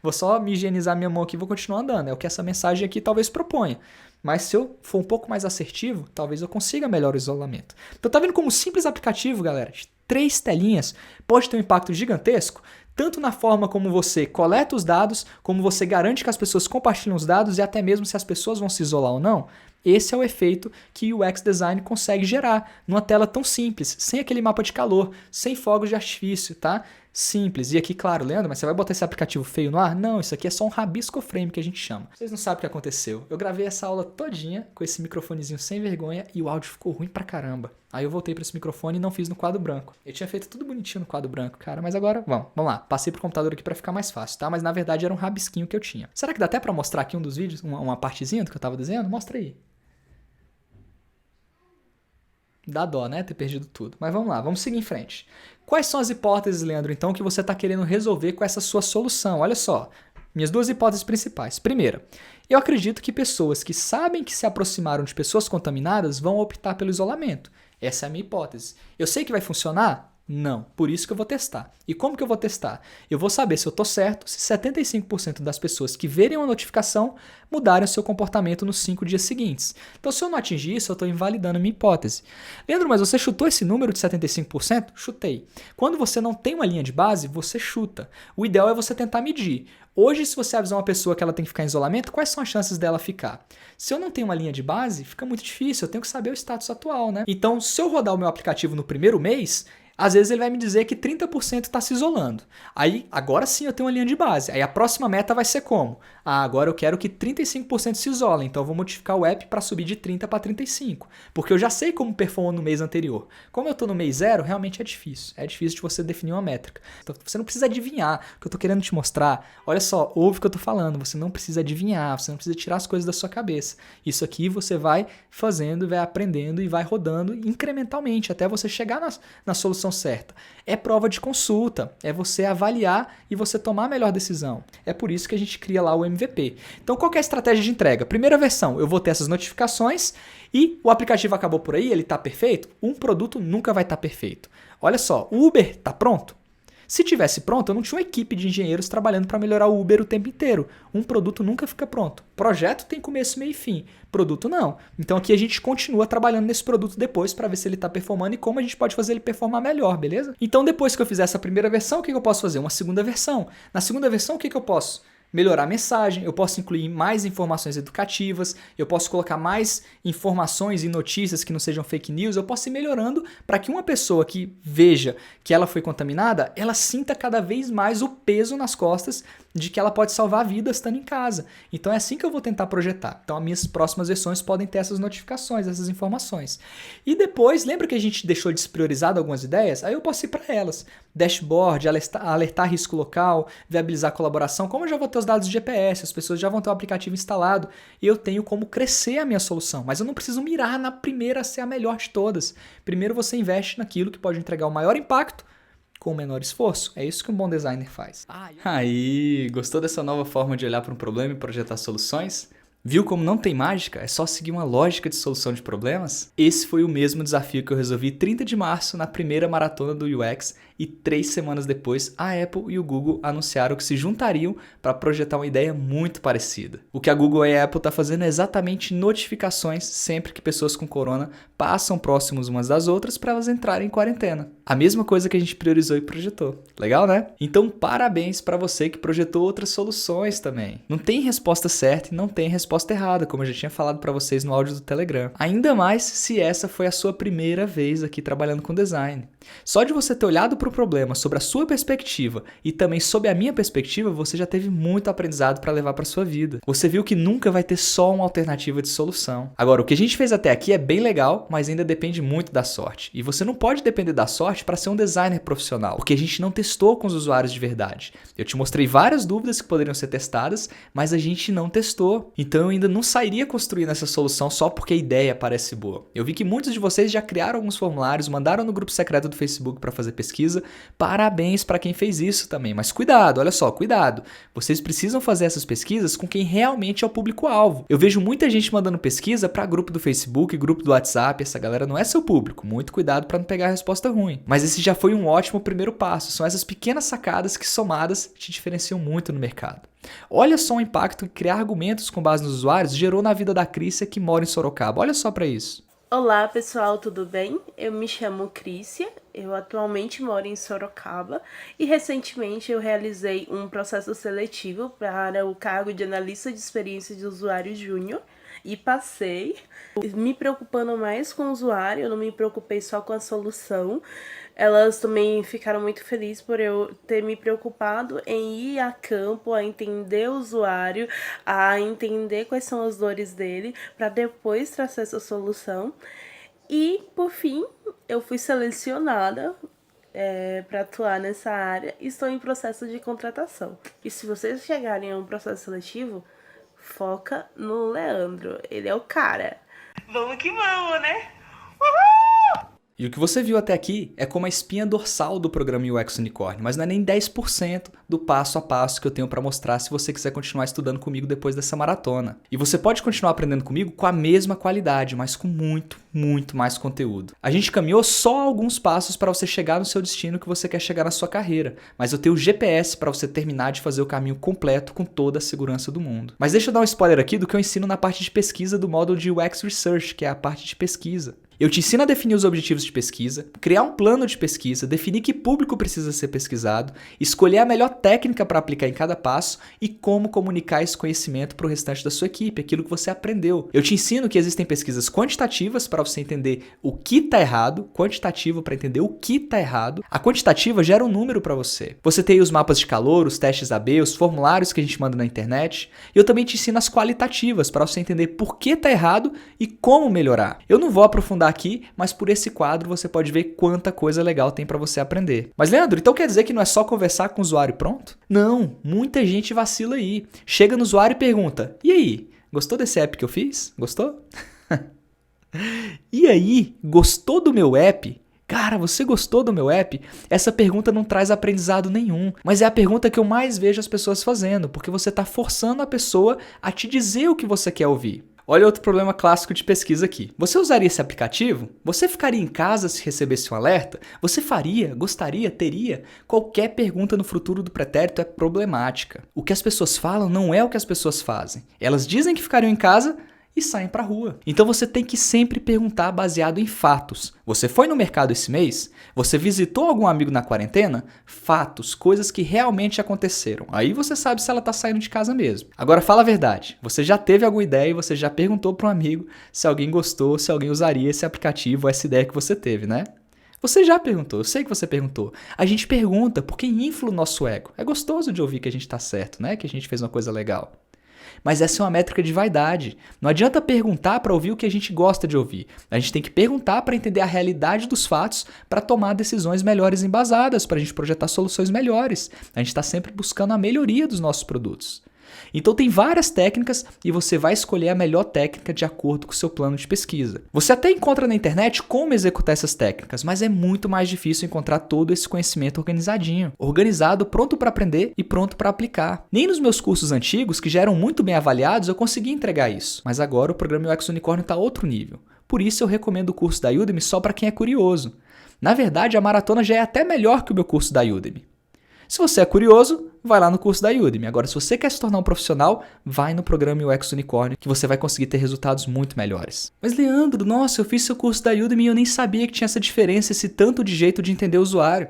Vou só me higienizar minha mão aqui e vou continuar andando. É o que essa mensagem aqui talvez proponha. Mas se eu for um pouco mais assertivo, talvez eu consiga melhor o isolamento. Então tá vendo como um simples aplicativo, galera, de 3 telinhas, pode ter um impacto gigantesco, tanto na forma como você coleta os dados, como você garante que as pessoas compartilham os dados e até mesmo se as pessoas vão se isolar ou não. Esse é o efeito que o UX Design consegue gerar numa tela tão simples, sem aquele mapa de calor, sem fogos de artifício, tá? Simples. E aqui, claro, Leandro, mas você vai botar esse aplicativo feio no ar? Não, isso aqui é só um rabisco frame que a gente chama. Vocês não sabem o que aconteceu. Eu gravei essa aula todinha com esse microfonezinho sem vergonha e o áudio ficou ruim pra caramba. Aí eu voltei para esse microfone e não fiz no quadro branco. Eu tinha feito tudo bonitinho no quadro branco, cara, mas agora, vamos lá. Passei pro computador aqui para ficar mais fácil, tá? Mas na verdade era um rabisquinho que eu tinha. Será que dá até para mostrar aqui um dos vídeos, uma partezinha do que eu tava desenhando? Mostra aí. Dá dó, né? Ter perdido tudo. Mas vamos lá, vamos seguir em frente. Quais são as hipóteses, Leandro, então, que você está querendo resolver com essa sua solução? Olha só, minhas 2 hipóteses principais. Primeira, eu acredito que pessoas que sabem que se aproximaram de pessoas contaminadas vão optar pelo isolamento. Essa é a minha hipótese. Eu sei que vai funcionar? Não, por isso que eu vou testar. E como que eu vou testar? Eu vou saber se eu estou certo se 75% das pessoas que verem uma notificação mudarem o seu comportamento nos 5 dias seguintes. Então, se eu não atingir isso, eu estou invalidando a minha hipótese. Leandro, mas você chutou esse número de 75%? Chutei. Quando você não tem uma linha de base, você chuta. O ideal é você tentar medir. Hoje, se você avisar uma pessoa que ela tem que ficar em isolamento, quais são as chances dela ficar? Se eu não tenho uma linha de base, fica muito difícil, eu tenho que saber o status atual, né? Então, se eu rodar o meu aplicativo no primeiro mês, às vezes ele vai me dizer que 30% está se isolando. Aí, agora sim eu tenho uma linha de base. Aí a próxima meta vai ser como? Agora eu quero que 35% se isolem, então eu vou modificar o app para subir de 30 para 35. Porque eu já sei como performou no mês anterior. Como eu estou no mês 0, realmente é difícil. É difícil de você definir uma métrica. Então, você não precisa adivinhar o que eu estou querendo te mostrar. Olha só, ouve o que eu estou falando. Você não precisa adivinhar, você não precisa tirar as coisas da sua cabeça. Isso aqui você vai fazendo, vai aprendendo e vai rodando incrementalmente até você chegar na solução certa. É prova de consulta, é você avaliar e você tomar a melhor decisão. É por isso que a gente cria lá o MVP. Então, qual que é a estratégia de entrega? Primeira versão, eu vou ter essas notificações e o aplicativo acabou por aí, ele está perfeito? Um produto nunca vai estar perfeito. Olha só, o Uber está pronto? Se tivesse pronto, eu não tinha uma equipe de engenheiros trabalhando para melhorar o Uber o tempo inteiro. Um produto nunca fica pronto. Projeto tem começo, meio e fim. Produto não. Então aqui a gente continua trabalhando nesse produto depois para ver se ele está performando e como a gente pode fazer ele performar melhor, beleza? Então depois que eu fizer essa primeira versão, o que eu posso fazer? Uma segunda versão. Na segunda versão, o que eu posso? Melhorar a mensagem, eu posso incluir mais informações educativas, eu posso colocar mais informações e notícias que não sejam fake news, eu posso ir melhorando para que uma pessoa que veja que ela foi contaminada, ela sinta cada vez mais o peso nas costas de que ela pode salvar vidas estando em casa. Então é assim que eu vou tentar projetar. Então as minhas próximas versões podem ter essas notificações, essas informações. E depois, lembra que a gente deixou despriorizado algumas ideias? Aí eu posso ir para elas. Dashboard, alertar risco local, viabilizar colaboração. Como eu já vou ter os dados de GPS, as pessoas já vão ter o aplicativo instalado e eu tenho como crescer a minha solução. Mas eu não preciso mirar na primeira a ser a melhor de todas. Primeiro você investe naquilo que pode entregar o maior impacto com o menor esforço. É isso que um bom designer faz. Aí, gostou dessa nova forma de olhar para um problema e projetar soluções? Viu como não tem mágica? É só seguir uma lógica de solução de problemas? Esse foi o mesmo desafio que eu resolvi 30 de março na primeira maratona do UX e 3 semanas depois a Apple e o Google anunciaram que se juntariam para projetar uma ideia muito parecida. O que a Google e a Apple estão fazendo é exatamente notificações sempre que pessoas com corona passam próximos umas das outras para elas entrarem em quarentena. A mesma coisa que a gente priorizou e projetou. Legal, né? Então parabéns para você que projetou outras soluções também. Não tem resposta certa e não tem resposta errada, como eu já tinha falado para vocês no áudio do Telegram. Ainda mais se essa foi a sua primeira vez aqui trabalhando com design. Só de você ter olhado para o problema sobre a sua perspectiva e também sob a minha perspectiva, você já teve muito aprendizado para levar para sua vida. Você viu que nunca vai ter só uma alternativa de solução. Agora, o que a gente fez até aqui é bem legal, mas ainda depende muito da sorte. E você não pode depender da sorte para ser um designer profissional, porque a gente não testou com os usuários de verdade. Eu te mostrei várias dúvidas que poderiam ser testadas, mas a gente não testou. Então eu ainda não sairia construindo essa solução só porque a ideia parece boa. Eu vi que muitos de vocês já criaram alguns formulários, mandaram no grupo secreto do Facebook para fazer pesquisa. Parabéns para quem fez isso também. Mas cuidado, olha só, cuidado. Vocês precisam fazer essas pesquisas com quem realmente é o público-alvo. Eu vejo muita gente mandando pesquisa para grupo do Facebook, grupo do WhatsApp. Essa galera não é seu público. Muito cuidado para não pegar a resposta ruim. Mas esse já foi um ótimo primeiro passo. São essas pequenas sacadas que somadas te diferenciam muito no mercado. Olha só o impacto que criar argumentos com base nos usuários gerou na vida da Crícia que mora em Sorocaba. Olha só para isso. Olá pessoal, tudo bem? Eu me chamo Crícia, eu atualmente moro em Sorocaba e recentemente eu realizei um processo seletivo para o cargo de analista de experiência de usuário júnior e passei. Me preocupando mais com o usuário, eu não me preocupei só com a solução. Elas também ficaram muito felizes por eu ter me preocupado em ir a campo, a entender o usuário, a entender quais são as dores dele, para depois trazer essa solução. E, por fim, eu fui selecionada para atuar nessa área e estou em processo de contratação. E se vocês chegarem a um processo seletivo, foca no Leandro, ele é o cara. Vamos que vamos, né? Uhul! E o que você viu até aqui é como a espinha dorsal do programa UX Unicórnio, mas não é nem 10% do passo a passo que eu tenho para mostrar se você quiser continuar estudando comigo depois dessa maratona. E você pode continuar aprendendo comigo com a mesma qualidade, mas com muito mais conteúdo. A gente caminhou só alguns passos para você chegar no seu destino que você quer chegar na sua carreira, mas eu tenho o GPS para você terminar de fazer o caminho completo com toda a segurança do mundo. Mas deixa eu dar um spoiler aqui do que eu ensino na parte de pesquisa do módulo de UX Research, que é a parte de pesquisa. Eu te ensino a definir os objetivos de pesquisa, criar um plano de pesquisa, definir que público precisa ser pesquisado, escolher a melhor técnica para aplicar em cada passo e como comunicar esse conhecimento para o restante da sua equipe, aquilo que você aprendeu. Eu te ensino que existem pesquisas quantitativas para você entender o que está errado, quantitativo para entender o que está errado. A quantitativa gera um número para você. Você tem os mapas de calor, os testes AB, os formulários que a gente manda na internet. E eu também te ensino as qualitativas para você entender por que está errado e como melhorar. Eu não vou aprofundar aqui, mas por esse quadro você pode ver quanta coisa legal tem para você aprender. Mas Leandro, então quer dizer que não é só conversar com o usuário e pronto? Não, muita gente vacila aí. Chega no usuário e pergunta: e aí, gostou desse app que eu fiz? Gostou? E aí, gostou do meu app? Cara, você gostou do meu app? Essa pergunta não traz aprendizado nenhum, mas é a pergunta que eu mais vejo as pessoas fazendo, porque você está forçando a pessoa a te dizer o que você quer ouvir. Olha outro problema clássico de pesquisa aqui. Você usaria esse aplicativo? Você ficaria em casa se recebesse um alerta? Você faria? Gostaria? Teria? Qualquer pergunta no futuro do pretérito é problemática. O que as pessoas falam não é o que as pessoas fazem. Elas dizem que ficariam em casa e saem para a rua. Então você tem que sempre perguntar baseado em fatos. Você foi no mercado esse mês? Você visitou algum amigo na quarentena? Fatos, coisas que realmente aconteceram. Aí você sabe se ela está saindo de casa mesmo. Agora fala a verdade. Você já teve alguma ideia e você já perguntou para um amigo se alguém gostou, se alguém usaria esse aplicativo, essa ideia que você teve, né? Você já perguntou, eu sei que você perguntou. A gente pergunta porque infla o nosso ego. É gostoso de ouvir que a gente está certo, né? Que a gente fez uma coisa legal. Mas essa é uma métrica de vaidade. Não adianta perguntar para ouvir o que a gente gosta de ouvir. A gente tem que perguntar para entender a realidade dos fatos, para tomar decisões melhores embasadas, para a gente projetar soluções melhores. A gente está sempre buscando a melhoria dos nossos produtos. Então tem várias técnicas e você vai escolher a melhor técnica de acordo com o seu plano de pesquisa. Você até encontra na internet como executar essas técnicas, mas é muito mais difícil encontrar todo esse conhecimento organizadinho, organizado, pronto para aprender e pronto para aplicar. Nem nos meus cursos antigos, que já eram muito bem avaliados, eu consegui entregar isso. Mas agora o programa UX Unicórnio está a outro nível. Por isso eu recomendo o curso da Udemy só para quem é curioso. Na verdade, a maratona já é até melhor que o meu curso da Udemy. Se você é curioso, vai lá no curso da Udemy. Agora, se você quer se tornar um profissional, vai no programa UX Unicórnio, que você vai conseguir ter resultados muito melhores. Mas Leandro, nossa, eu fiz seu curso da Udemy e eu nem sabia que tinha essa diferença, esse tanto de jeito de entender o usuário.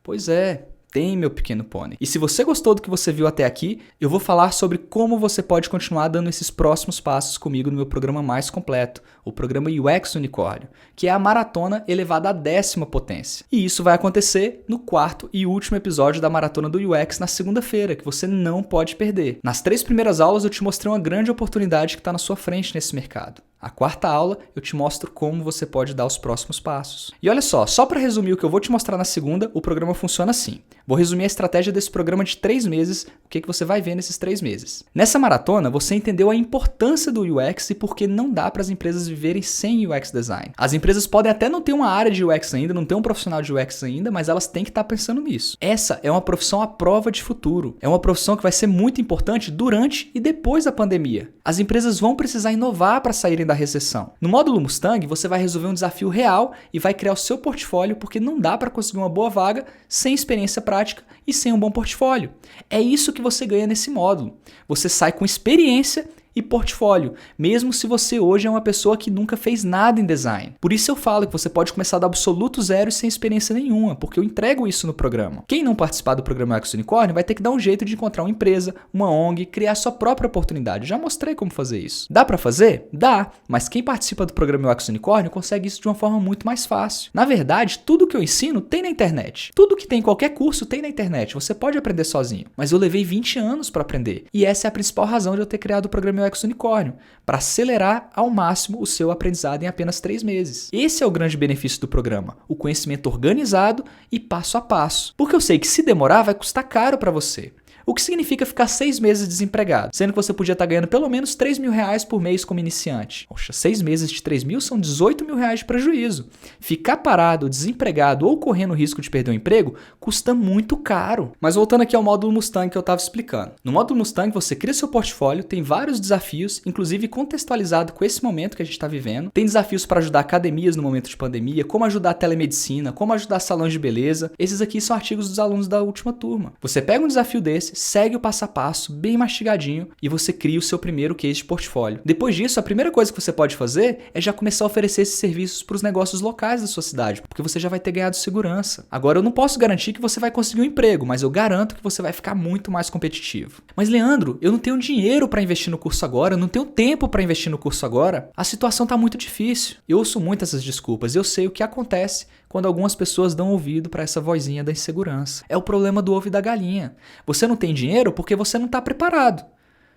Pois é. Tem, meu pequeno pônei. E se você gostou do que você viu até aqui, eu vou falar sobre como você pode continuar dando esses próximos passos comigo no meu programa mais completo, o programa UX Unicórnio, que é a maratona elevada à 10ª potência. E isso vai acontecer no 4º e último episódio da maratona do UX na segunda-feira, que você não pode perder. Nas 3 primeiras aulas eu te mostrei uma grande oportunidade que está na sua frente nesse mercado. A 4ª aula eu te mostro como você pode dar os próximos passos. E olha só para resumir o que eu vou te mostrar na segunda, o programa funciona assim. Vou resumir a estratégia desse programa de 3 meses, o que você vai ver nesses 3 meses. Nessa maratona, você entendeu a importância do UX e por que não dá para as empresas viverem sem UX design. As empresas podem até não ter uma área de UX ainda, não ter um profissional de UX ainda, mas elas têm que estar pensando nisso. Essa é uma profissão à prova de futuro. É uma profissão que vai ser muito importante durante e depois da pandemia. As empresas vão precisar inovar para saírem da recessão. No módulo Mustang, você vai resolver um desafio real e vai criar o seu portfólio, porque não dá para conseguir uma boa vaga sem experiência prática e sem um bom portfólio. É isso que você ganha nesse módulo. Você sai com experiência e portfólio, mesmo se você hoje é uma pessoa que nunca fez nada em design. Por isso eu falo que você pode começar do absoluto zero e sem experiência nenhuma, porque eu entrego isso no programa. Quem não participar do programa UX Unicórnio vai ter que dar um jeito de encontrar uma empresa, uma ONG, criar sua própria oportunidade. Já mostrei como fazer isso. Dá para fazer? Dá, mas quem participa do programa UX Unicórnio consegue isso de uma forma muito mais fácil. Na verdade, tudo que eu ensino tem na internet. Tudo que tem em qualquer curso tem na internet. Você pode aprender sozinho, mas eu levei 20 anos para aprender. E essa é a principal razão de eu ter criado o programa UX Unicórnio, para acelerar ao máximo o seu aprendizado em apenas 3 meses. Esse é o grande benefício do programa, o conhecimento organizado e passo a passo. Porque eu sei que se demorar vai custar caro para você. O que significa ficar 6 meses desempregado, sendo que você podia estar ganhando pelo menos R$3.000 por mês como iniciante. Poxa, 6 meses de 3 mil são R$18.000 de prejuízo. Ficar parado, desempregado ou correndo o risco de perder o emprego custa muito caro. Mas voltando aqui ao módulo Mustang que eu estava explicando. No módulo Mustang você cria seu portfólio, tem vários desafios, inclusive contextualizado com esse momento que a gente está vivendo. Tem desafios para ajudar academias no momento de pandemia, como ajudar a telemedicina, como ajudar salões de beleza. Esses aqui são artigos dos alunos da última turma. Você pega um desafio desse, segue o passo a passo, bem mastigadinho, e você cria o seu primeiro case de portfólio. Depois disso, a primeira coisa que você pode fazer é já começar a oferecer esses serviços para os negócios locais da sua cidade, porque você já vai ter ganhado segurança. Agora, eu não posso garantir que você vai conseguir um emprego, mas eu garanto que você vai ficar muito mais competitivo. Mas, Leandro, eu não tenho dinheiro para investir no curso agora, eu não tenho tempo para investir no curso agora. A situação está muito difícil. Eu ouço muito essas desculpas, eu sei o que acontece quando algumas pessoas dão ouvido para essa vozinha da insegurança. É o problema do ovo e da galinha. Você não tem dinheiro porque você não está preparado.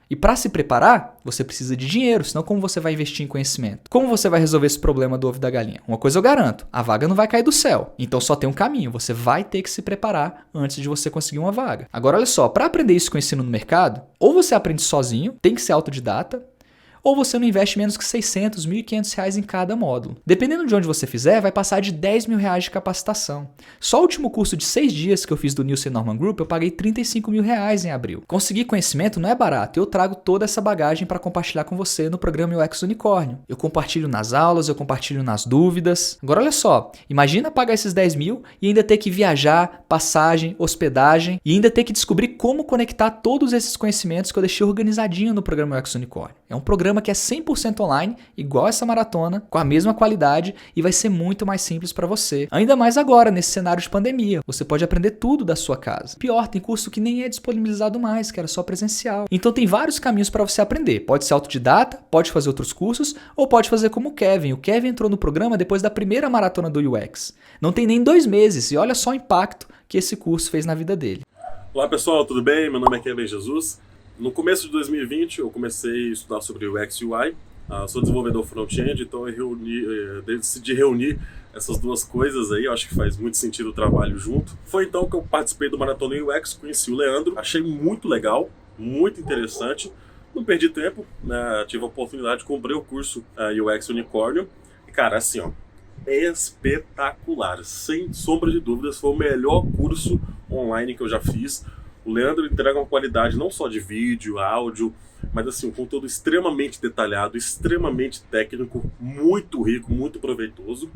E para se preparar, você precisa de dinheiro, senão como você vai investir em conhecimento? Como você vai resolver esse problema do ovo e da galinha? Uma coisa eu garanto, a vaga não vai cair do céu. Então só tem um caminho, você vai ter que se preparar antes de você conseguir uma vaga. Agora olha só, para aprender isso com o ensino no mercado, ou você aprende sozinho, tem que ser autodidata, ou você não investe menos que R$600, R$1.500 em cada módulo. Dependendo de onde você fizer, vai passar de R$10.000 de capacitação. Só o último curso de 6 dias que eu fiz do Nielsen Norman Group, eu paguei R$35.000 em abril. Conseguir conhecimento não é barato, eu trago toda essa bagagem para compartilhar com você no programa UX Unicórnio. Eu compartilho nas aulas, eu compartilho nas dúvidas. Agora olha só, imagina pagar esses 10 mil e ainda ter que viajar, passagem, hospedagem e ainda ter que descobrir como conectar todos esses conhecimentos que eu deixei organizadinho no programa UX Unicórnio. É um programa que é 100% online, igual essa maratona, com a mesma qualidade e vai ser muito mais simples para você. Ainda mais agora, nesse cenário de pandemia. Você pode aprender tudo da sua casa. Pior, tem curso que nem é disponibilizado mais, que era só presencial. Então tem vários caminhos para você aprender. Pode ser autodidata, pode fazer outros cursos, ou pode fazer como o Kevin. O Kevin entrou no programa depois da primeira maratona do UX. Não tem nem 2 meses e olha só o impacto que esse curso fez na vida dele. Olá pessoal, tudo bem? Meu nome é Kevin Jesus. No começo de 2020 eu comecei a estudar sobre UX e UI. Sou desenvolvedor front-end, então eu decidi reunir essas duas coisas aí. Eu acho que faz muito sentido o trabalho junto. Foi então que eu participei do Maratona UX, conheci o Leandro, achei muito legal muito interessante. Não perdi tempo, né? Tive a oportunidade de comprar o curso UX Unicórnio. E, cara, assim, ó, espetacular, sem sombra de dúvidas, foi o melhor curso online que eu já fiz. O Leandro entrega uma qualidade não só de vídeo, áudio, mas assim, um conteúdo extremamente detalhado, extremamente técnico, muito rico, muito proveitoso.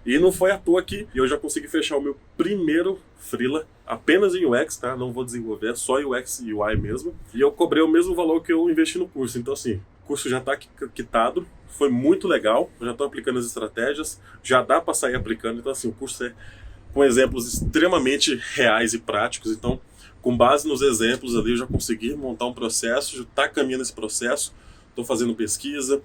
E não foi à toa que eu já consegui fechar o meu primeiro freela apenas em UX, tá? Não vou desenvolver, só UX e UI mesmo. E eu cobrei o mesmo valor que eu investi no curso. Então assim, o curso já está quitado, foi muito legal, eu já estou aplicando as estratégias, já dá para sair aplicando. Então assim, o curso é com exemplos extremamente reais e práticos. Então, com base nos exemplos ali, eu já consegui montar um processo, já está caminhando esse processo, estou fazendo pesquisa,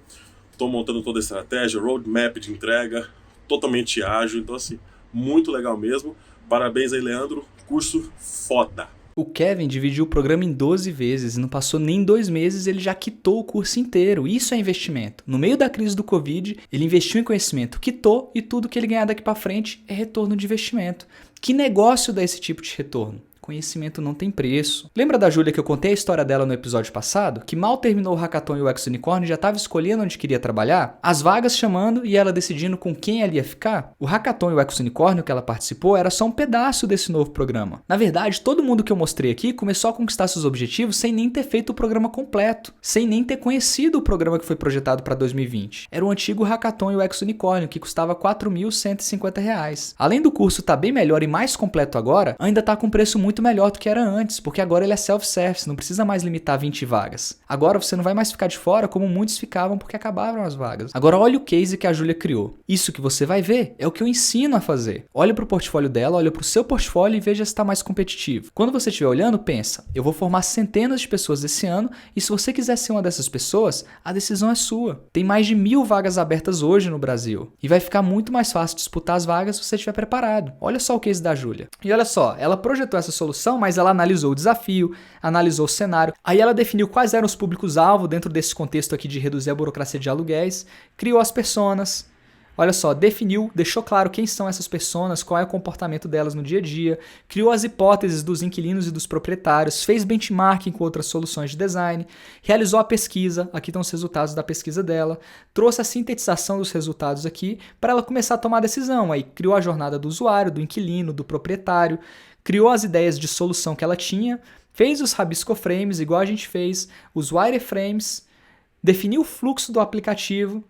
estou montando toda a estratégia, roadmap de entrega, totalmente ágil. Então assim, muito legal mesmo. Parabéns aí, Leandro, curso foda. O Kevin dividiu o programa em 12 vezes e não passou nem 2 meses ele já quitou o curso inteiro. Isso é investimento. No meio da crise do Covid, ele investiu em conhecimento, quitou e tudo que ele ganhar daqui para frente é retorno de investimento. Que negócio dá esse tipo de retorno? Conhecimento não tem preço. Lembra da Júlia que eu contei a história dela no episódio passado? Que mal terminou o Hackathon UX Unicórnio e já estava escolhendo onde queria trabalhar? As vagas chamando e ela decidindo com quem ela ia ficar? O Hackathon UX Unicórnio que ela participou era só um pedaço desse novo programa. Na verdade, todo mundo que eu mostrei aqui começou a conquistar seus objetivos sem nem ter feito o programa completo, sem nem ter conhecido o programa que foi projetado para 2020. Era o antigo Hackathon UX Unicórnio, que custava R$ 4.150. Além do curso estar bem melhor e mais completo agora, ainda está com preço muito melhor do que era antes, porque agora ele é self-service, não precisa mais limitar 20 vagas. Agora você não vai mais ficar de fora como muitos ficavam porque acabaram as vagas. Agora olha o case que a Júlia criou. Isso que você vai ver é o que eu ensino a fazer. Olha para o portfólio dela, olha para o seu portfólio e veja se está mais competitivo. Quando você estiver olhando, pensa, eu vou formar centenas de pessoas esse ano e se você quiser ser uma dessas pessoas, a decisão é sua. Tem mais de 1.000 vagas abertas hoje no Brasil e vai ficar muito mais fácil disputar as vagas se você estiver preparado. Olha só o case da Júlia. E olha só, ela projetou essa solução, mas ela analisou o desafio, analisou o cenário, aí ela definiu quais eram os públicos-alvo dentro desse contexto aqui de reduzir a burocracia de aluguéis, criou as personas, olha só, definiu, deixou claro quem são essas pessoas, qual é o comportamento delas no dia a dia, criou as hipóteses dos inquilinos e dos proprietários, fez benchmarking com outras soluções de design, realizou a pesquisa, aqui estão os resultados da pesquisa dela, trouxe a sintetização dos resultados aqui para ela começar a tomar a decisão, aí criou a jornada do usuário, do inquilino, do proprietário, criou as ideias de solução que ela tinha, fez os rabisco frames, igual a gente fez, os wireframes, definiu o fluxo do aplicativo,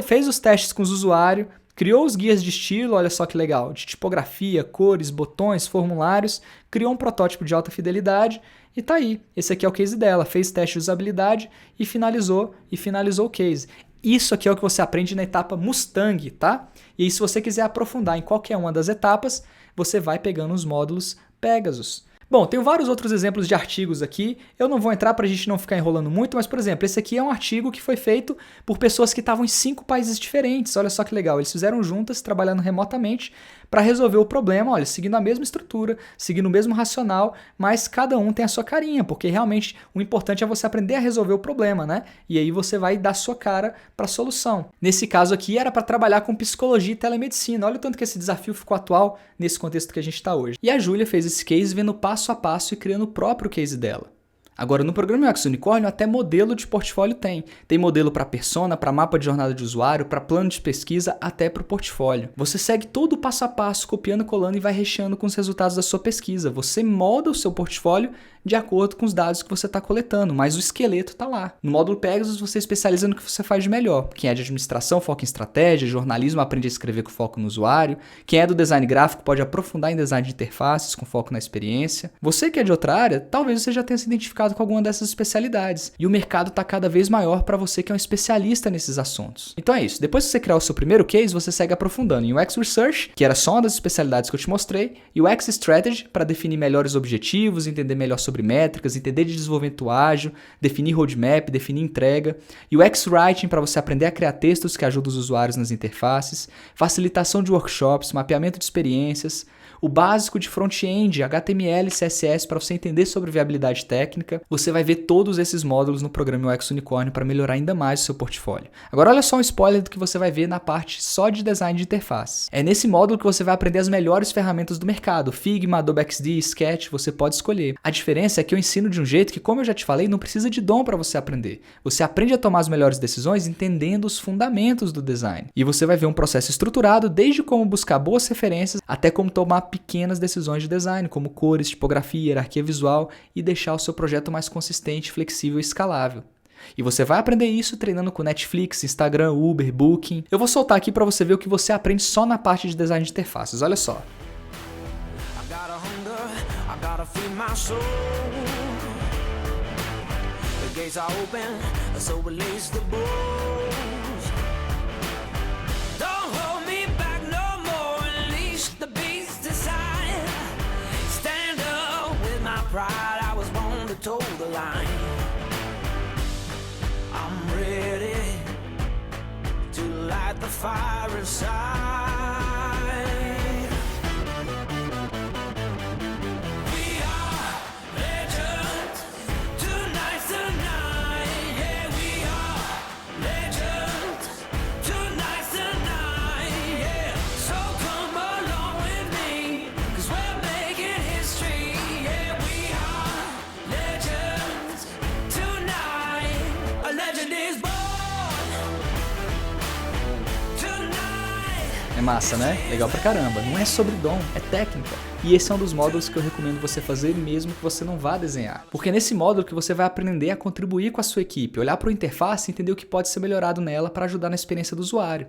fez os testes com os usuários, criou os guias de estilo, olha só que legal, de tipografia, cores, botões, formulários, criou um protótipo de alta fidelidade e tá aí. Esse aqui é o case dela, fez teste de usabilidade e finalizou o case. Isso aqui é o que você aprende na etapa Mustang, tá? E aí, se você quiser aprofundar em qualquer uma das etapas, você vai pegando os módulos Pegasus. Bom, tenho vários outros exemplos de artigos aqui, eu não vou entrar para a gente não ficar enrolando muito, mas, por exemplo, esse aqui é um artigo que foi feito por pessoas que estavam em 5 países diferentes, olha só que legal, eles fizeram juntas, trabalhando remotamente, para resolver o problema, olha, seguindo a mesma estrutura, seguindo o mesmo racional, mas cada um tem a sua carinha, porque realmente o importante é você aprender a resolver o problema, né? E aí você vai dar sua cara para a solução. Nesse caso aqui era para trabalhar com psicologia e telemedicina, olha o tanto que esse desafio ficou atual nesse contexto que a gente está hoje. E a Júlia fez esse case vendo passo a passo e criando o próprio case dela. Agora, no programa UX Unicórnio, até modelo de portfólio tem. Tem modelo para persona, para mapa de jornada de usuário, para plano de pesquisa, até para o portfólio. Você segue todo o passo a passo, copiando, colando e vai recheando com os resultados da sua pesquisa. Você molda o seu portfólio de acordo com os dados que você está coletando, mas o esqueleto está lá. No módulo Pegasus, você especializa no que você faz de melhor. Quem é de administração, foca em estratégia, jornalismo, aprende a escrever com foco no usuário. Quem é do design gráfico pode aprofundar em design de interfaces, com foco na experiência. Você que é de outra área, talvez você já tenha se identificado com alguma dessas especialidades. E o mercado está cada vez maior para você que é um especialista nesses assuntos. Então é isso. Depois que você criar o seu primeiro case, você segue aprofundando em UX Research, que era só uma das especialidades que eu te mostrei, e UX Strategy, para definir melhores objetivos, entender melhor sobre métricas, entender de desenvolvimento ágil, definir roadmap, definir entrega, UX Writing para você aprender a criar textos que ajudam os usuários nas interfaces, facilitação de workshops, mapeamento de experiências, o básico de front-end, HTML, CSS para você entender sobre viabilidade técnica. Você vai ver todos esses módulos no programa UX Unicórnio para melhorar ainda mais o seu portfólio. Agora olha só um spoiler do que você vai ver na parte só de design de interface. É nesse módulo que você vai aprender as melhores ferramentas do mercado, Figma, Adobe XD, Sketch, você pode escolher. A diferença é que eu ensino de um jeito que, como eu já te falei, não precisa de dom para você aprender. Você aprende a tomar as melhores decisões entendendo os fundamentos do design. E você vai ver um processo estruturado desde como buscar boas referências até como tomar pequenas decisões de design, como cores, tipografia, hierarquia visual e deixar o seu projeto mais consistente, flexível e escalável. E você vai aprender isso treinando com Netflix, Instagram, Uber, Booking. Eu vou soltar aqui para você ver o que você aprende só na parte de design de interfaces. Olha só. The fire inside. We are legends. Tonight's the night. Yeah, we are legends. Tonight's the night. Yeah, so come along with me, 'cause we're making history. Yeah, we are legends. Tonight, a legend is born. É massa, né? Legal pra caramba. Não é sobre dom, é técnica. E esse é um dos módulos que eu recomendo você fazer mesmo que você não vá desenhar. Porque é nesse módulo que você vai aprender a contribuir com a sua equipe, olhar para a interface e entender o que pode ser melhorado nela para ajudar na experiência do usuário.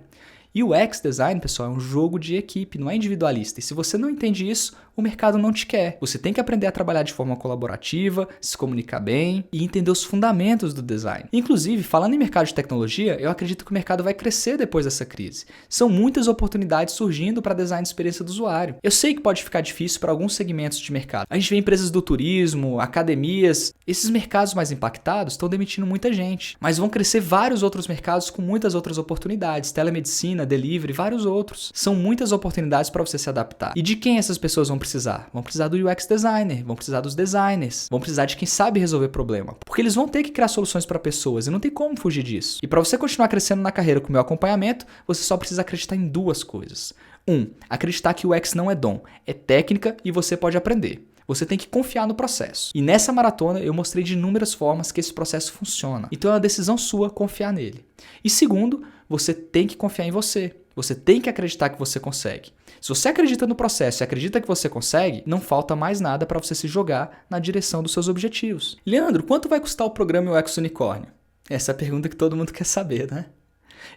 E o UX Design, pessoal, é um jogo de equipe, não é individualista. E se você não entende isso, o mercado não te quer. Você tem que aprender a trabalhar de forma colaborativa, se comunicar bem e entender os fundamentos do design. Inclusive, falando em mercado de tecnologia, eu acredito que o mercado vai crescer depois dessa crise. São muitas oportunidades surgindo para design de experiência do usuário. Eu sei que pode ficar difícil para alguns segmentos de mercado. A gente vê empresas do turismo, academias. Esses mercados mais impactados estão demitindo muita gente. Mas vão crescer vários outros mercados com muitas outras oportunidades. Telemedicina, delivery, vários outros. São muitas oportunidades para você se adaptar. E de quem essas pessoas vão precisar? Vão precisar do UX designer, vão precisar dos designers, vão precisar de quem sabe resolver problema. Porque eles vão ter que criar soluções para pessoas e não tem como fugir disso. E para você continuar crescendo na carreira com o meu acompanhamento, você só precisa acreditar em duas coisas. Acreditar que o UX não é dom, é técnica e você pode aprender. Você tem que confiar no processo. E nessa maratona eu mostrei de inúmeras formas que esse processo funciona. Então é uma decisão sua confiar nele. E segundo, você tem que confiar em você. Você tem que acreditar que você consegue. Se você acredita no processo e acredita que você consegue, não falta mais nada para você se jogar na direção dos seus objetivos. Leandro, quanto vai custar o programa UX Unicórnio? Essa é a pergunta que todo mundo quer saber, né?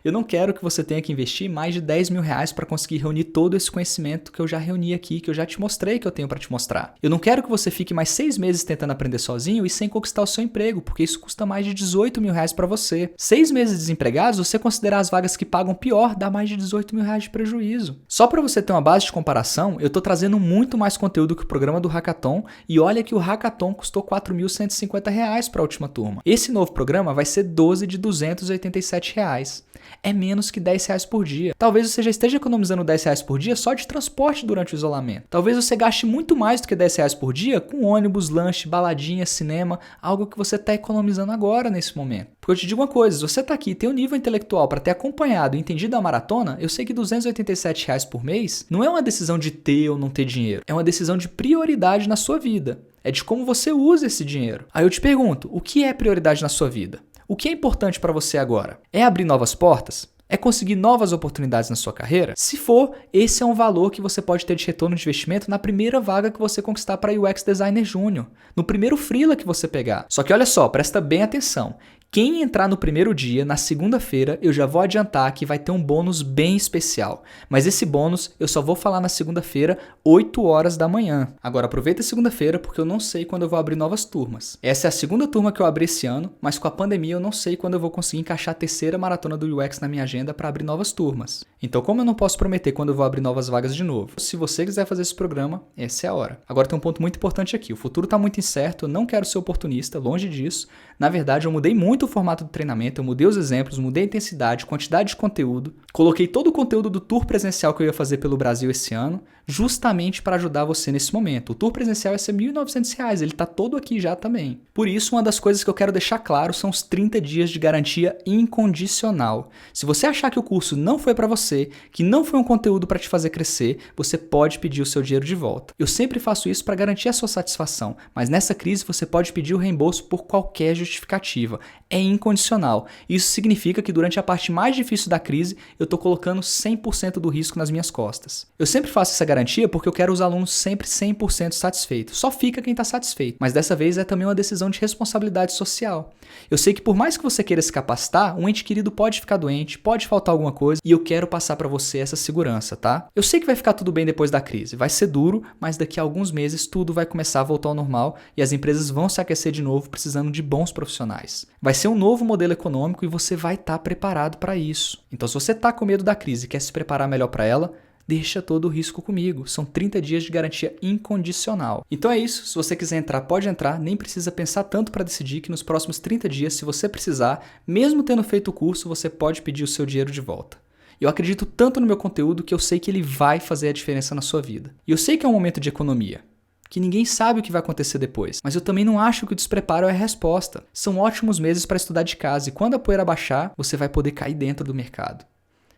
Eu não quero que você tenha que investir mais de 10 mil reais para conseguir reunir todo esse conhecimento que eu já reuni aqui, que eu já te mostrei que eu tenho para te mostrar. Eu não quero que você fique mais 6 meses tentando aprender sozinho e sem conquistar o seu emprego, porque isso custa mais de 18 mil reais para você. 6 meses desempregados, você considerar as vagas que pagam pior, dá mais de 18 mil reais de prejuízo. Só para você ter uma base de comparação, eu tô trazendo muito mais conteúdo que o programa do Hackathon e olha que o Hackathon custou 4.150 reais para a última turma. Esse novo programa vai ser 12 de 287 reais. É menos que 10 reais por dia. Talvez você já esteja economizando 10 reais por dia só de transporte durante o isolamento. Talvez você gaste muito mais do que 10 reais por dia com ônibus, lanche, baladinha, cinema, algo que você está economizando agora nesse momento. Porque eu te digo uma coisa, se você está aqui e tem um nível intelectual para ter acompanhado e entendido a maratona, eu sei que 287 reais por mês não é uma decisão de ter ou não ter dinheiro. É uma decisão de prioridade na sua vida. É de como você usa esse dinheiro. Aí eu te pergunto, o que é prioridade na sua vida? O que é importante para você agora? É abrir novas portas? É conseguir novas oportunidades na sua carreira? Se for, esse é um valor que você pode ter de retorno de investimento na primeira vaga que você conquistar para UX Designer Júnior, no primeiro freela que você pegar. Só que olha só, presta bem atenção. Quem entrar no primeiro dia, na segunda-feira, eu já vou adiantar que vai ter um bônus bem especial. Mas esse bônus eu só vou falar na segunda-feira, 8 horas da manhã. Agora aproveita a segunda-feira porque eu não sei quando eu vou abrir novas turmas. Essa é a segunda turma que eu abri esse ano, mas com a pandemia eu não sei quando eu vou conseguir encaixar a terceira maratona do UX na minha agenda para abrir novas turmas. Então, como eu não posso prometer quando eu vou abrir novas vagas de novo, se você quiser fazer esse programa, essa é a hora. Agora tem um ponto muito importante aqui. O futuro está muito incerto, eu não quero ser oportunista, longe disso. Na verdade, eu mudei muito muito o formato do treinamento, eu mudei os exemplos, mudei a intensidade, quantidade de conteúdo, coloquei todo o conteúdo do tour presencial que eu ia fazer pelo Brasil esse ano, justamente para ajudar você nesse momento. O tour presencial ia ser R$ 1.900, ele está todo aqui já também. Por isso, uma das coisas que eu quero deixar claro são os 30 dias de garantia incondicional. Se você achar que o curso não foi para você, que não foi um conteúdo para te fazer crescer, você pode pedir o seu dinheiro de volta. Eu sempre faço isso para garantir a sua satisfação, mas nessa crise você pode pedir o reembolso por qualquer justificativa. É incondicional. Isso significa que durante a parte mais difícil da crise, eu estou colocando 100% do risco nas minhas costas. Eu sempre faço essa garantia porque eu quero os alunos sempre 100% satisfeitos. Só fica quem está satisfeito. Mas dessa vez é também uma decisão de responsabilidade social. Eu sei que por mais que você queira se capacitar, um ente querido pode ficar doente, pode faltar alguma coisa, e eu quero passar para você essa segurança, tá? Eu sei que vai ficar tudo bem depois da crise. Vai ser duro, mas daqui a alguns meses tudo vai começar a voltar ao normal e as empresas vão se aquecer de novo precisando de bons profissionais. Vai ser um novo modelo econômico e você vai estar preparado para isso. Então, se você está com medo da crise e quer se preparar melhor para ela, deixa todo o risco comigo. São 30 dias de garantia incondicional. Então é isso. Se você quiser entrar, pode entrar. Nem precisa pensar tanto para decidir que nos próximos 30 dias, se você precisar, mesmo tendo feito o curso, você pode pedir o seu dinheiro de volta. Eu acredito tanto no meu conteúdo que eu sei que ele vai fazer a diferença na sua vida. E eu sei que é um momento de economia, que ninguém sabe o que vai acontecer depois. Mas eu também não acho que o despreparo é a resposta. São ótimos meses para estudar de casa e quando a poeira baixar, você vai poder cair dentro do mercado.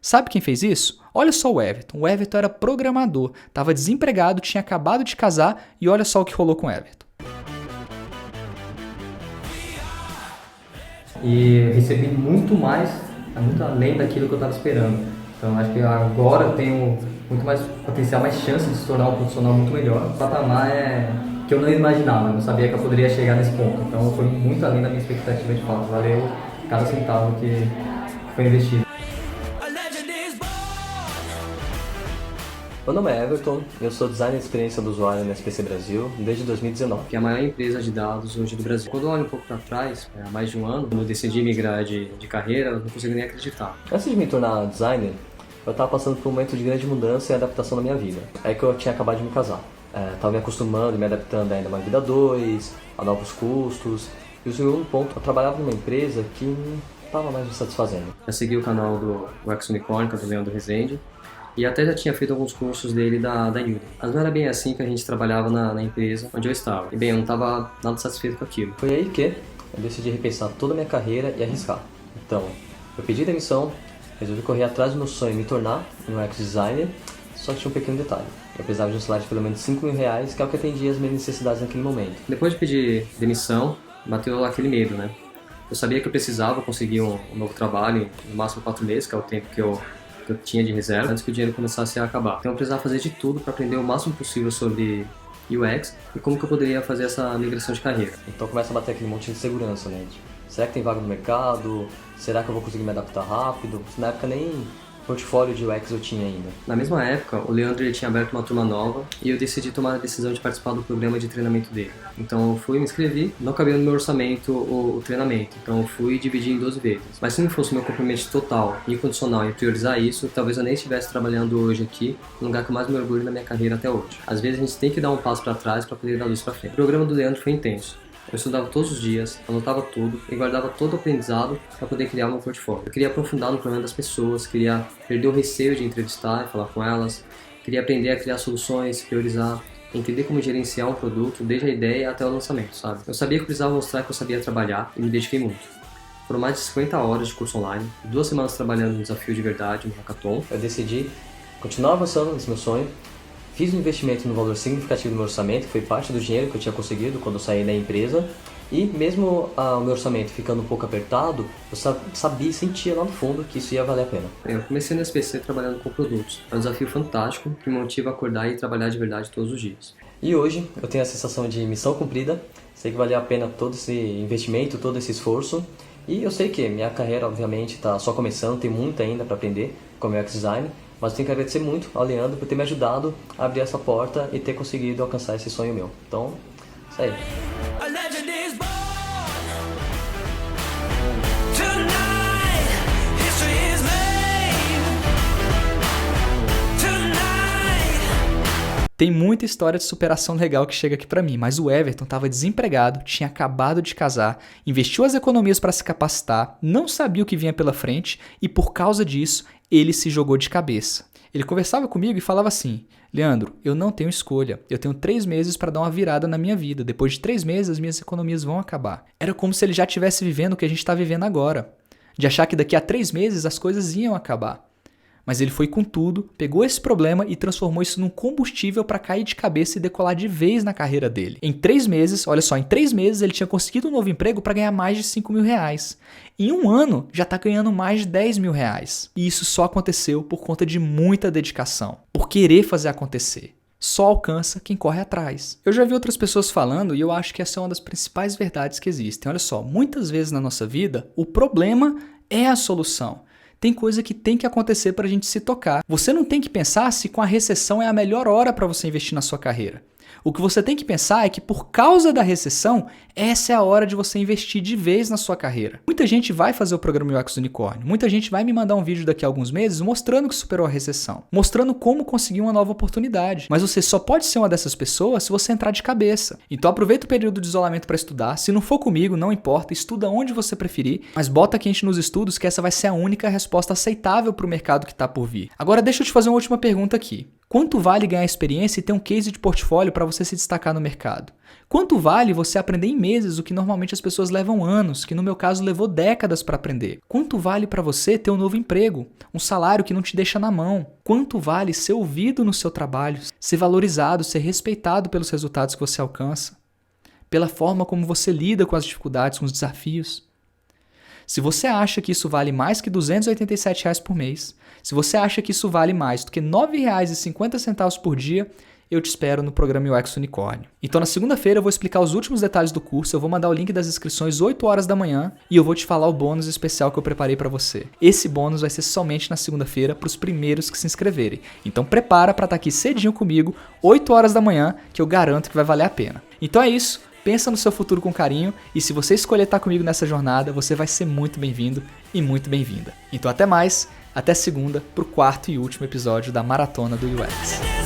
Sabe quem fez isso? Olha só o Everton. O Everton era programador, estava desempregado, tinha acabado de casar e olha só o que rolou com o Everton. E recebi muito mais, muito além daquilo que eu estava esperando. Então acho que agora eu tenho muito mais potencial, mais chance de se tornar um profissional muito melhor. O patamar é que eu não imaginava, eu não sabia que eu poderia chegar nesse ponto. Então foi muito além da minha expectativa de fato. Valeu cada centavo que foi investido. Meu nome é Everton, eu sou designer de experiência do usuário na SPC Brasil desde 2019. Que é a maior empresa de dados hoje do Brasil. Quando eu olho um pouco para trás, há mais de um ano, quando eu decidi migrar de carreira, eu não consigo nem acreditar. Antes de me tornar designer, eu estava passando por um momento de grande mudança e adaptação na minha vida. É que eu tinha acabado de me casar. Estava me acostumando, me adaptando ainda a uma vida a dois, a novos custos. E o segundo ponto, eu trabalhava numa empresa que não estava mais me satisfazendo. Eu segui o canal do UX Unicorn, que é do Leandro Rezende, e até já tinha feito alguns cursos dele da Udemy. Mas não era bem assim que a gente trabalhava na empresa onde eu estava. E bem, eu não estava nada satisfeito com aquilo. Foi aí que eu decidi repensar toda a minha carreira e arriscar. Então, eu pedi demissão, resolvi correr atrás do meu sonho e me tornar um UX designer, só que tinha um pequeno detalhe. Eu precisava de um salário de pelo menos R$5.000, que é o que atendia as minhas necessidades naquele momento. Depois de pedir demissão, bateu aquele medo, né? Eu sabia que eu precisava conseguir um novo trabalho, no máximo 4 meses, que é o tempo que eu tinha de reserva, antes que o dinheiro começasse a acabar. Então eu precisava fazer de tudo para aprender o máximo possível sobre UX e como que eu poderia fazer essa migração de carreira. Então começa a bater aquele monte de insegurança, né? Será que tem vaga no mercado? Será que eu vou conseguir me adaptar rápido? Na época nem portfólio de UX eu tinha ainda. Na mesma época, o Leandro ele tinha aberto uma turma nova e eu decidi tomar a decisão de participar do programa de treinamento dele. Então eu fui, me inscrevi, não cabia no meu orçamento o treinamento, então eu fui dividir em 12 vezes. Mas se não fosse meu compromisso total e incondicional em priorizar isso, talvez eu nem estivesse trabalhando hoje aqui, no lugar que eu mais me orgulho na minha carreira até hoje. Às vezes a gente tem que dar um passo para trás para poder dar luz para frente. O programa do Leandro foi intenso. Eu estudava todos os dias, anotava tudo e guardava todo o aprendizado para poder criar meu portfólio. Eu queria aprofundar no problema das pessoas, queria perder o receio de entrevistar e falar com elas, queria aprender a criar soluções, priorizar, entender como gerenciar um produto desde a ideia até o lançamento, sabe? Eu sabia que eu precisava mostrar que eu sabia trabalhar e me dediquei muito. Foram mais de 50 horas de curso online, 2 semanas trabalhando no desafio de verdade, no hackathon. Eu decidi continuar avançando nesse meu sonho. Fiz um investimento no valor significativo do meu orçamento, que foi parte do dinheiro que eu tinha conseguido quando eu saí da empresa. E mesmo o meu orçamento ficando um pouco apertado, eu sabia e sentia lá no fundo que isso ia valer a pena. Eu comecei no SPC trabalhando com produtos. É um desafio fantástico que me motiva a acordar e trabalhar de verdade todos os dias. E hoje eu tenho a sensação de missão cumprida. Sei que valeu a pena todo esse investimento, todo esse esforço. E eu sei que minha carreira, obviamente, está só começando, tem muito ainda para aprender como UX design. Mas eu tenho que agradecer muito ao Leandro por ter me ajudado a abrir essa porta e ter conseguido alcançar esse sonho meu. Então, isso aí. A legend is born. Tonight, history is made. Tonight. Tem muita história de superação legal que chega aqui pra mim, mas o Everton estava desempregado, tinha acabado de casar, investiu as economias para se capacitar, não sabia o que vinha pela frente e por causa disso ele se jogou de cabeça. Ele conversava comigo e falava assim: Leandro, eu não tenho escolha, eu tenho 3 meses para dar uma virada na minha vida, depois de 3 meses as minhas economias vão acabar. Era como se ele já estivesse vivendo o que a gente está vivendo agora, de achar que daqui a 3 meses as coisas iam acabar. Mas ele foi com tudo, pegou esse problema e transformou isso num combustível para cair de cabeça e decolar de vez na carreira dele. Em 3 meses, olha só, em 3 meses ele tinha conseguido um novo emprego para ganhar mais de 5 mil reais. Em 1 ano, já está ganhando mais de 10 mil reais. E isso só aconteceu por conta de muita dedicação, por querer fazer acontecer. Só alcança quem corre atrás. Eu já vi outras pessoas falando e eu acho que essa é uma das principais verdades que existem. Olha só, muitas vezes na nossa vida, o problema é a solução. Tem coisa que tem que acontecer para a gente se tocar. Você não tem que pensar se com a recessão é a melhor hora para você investir na sua carreira. O que você tem que pensar é que por causa da recessão, essa é a hora de você investir de vez na sua carreira. Muita gente vai fazer o programa UX Unicórnio. Muita gente vai me mandar um vídeo daqui a alguns meses mostrando que superou a recessão. Mostrando como conseguir uma nova oportunidade. Mas você só pode ser uma dessas pessoas se você entrar de cabeça. Então aproveita o período de isolamento para estudar. Se não for comigo, não importa. Estuda onde você preferir. Mas bota quente nos estudos que essa vai ser a única resposta aceitável para o mercado que está por vir. Agora deixa eu te fazer uma última pergunta aqui. Quanto vale ganhar experiência e ter um case de portfólio para você se destacar no mercado? Quanto vale você aprender em meses o que normalmente as pessoas levam anos, que no meu caso levou décadas para aprender? Quanto vale para você ter um novo emprego, um salário que não te deixa na mão? Quanto vale ser ouvido no seu trabalho, ser valorizado, ser respeitado pelos resultados que você alcança? Pela forma como você lida com as dificuldades, com os desafios? Se você acha que isso vale mais que R$ 287 reais por mês, se você acha que isso vale mais do que R$ 9,50 por dia, eu te espero no programa UX Unicórnio. Então na segunda-feira eu vou explicar os últimos detalhes do curso, eu vou mandar o link das inscrições 8 horas da manhã e eu vou te falar o bônus especial que eu preparei para você. Esse bônus vai ser somente na segunda-feira para os primeiros que se inscreverem. Então prepara para estar aqui cedinho comigo, 8 horas da manhã, que eu garanto que vai valer a pena. Então é isso. Pensa no seu futuro com carinho e se você escolher estar comigo nessa jornada, você vai ser muito bem-vindo e muito bem-vinda. Então até mais, até segunda pro 4º e último episódio da Maratona do UX.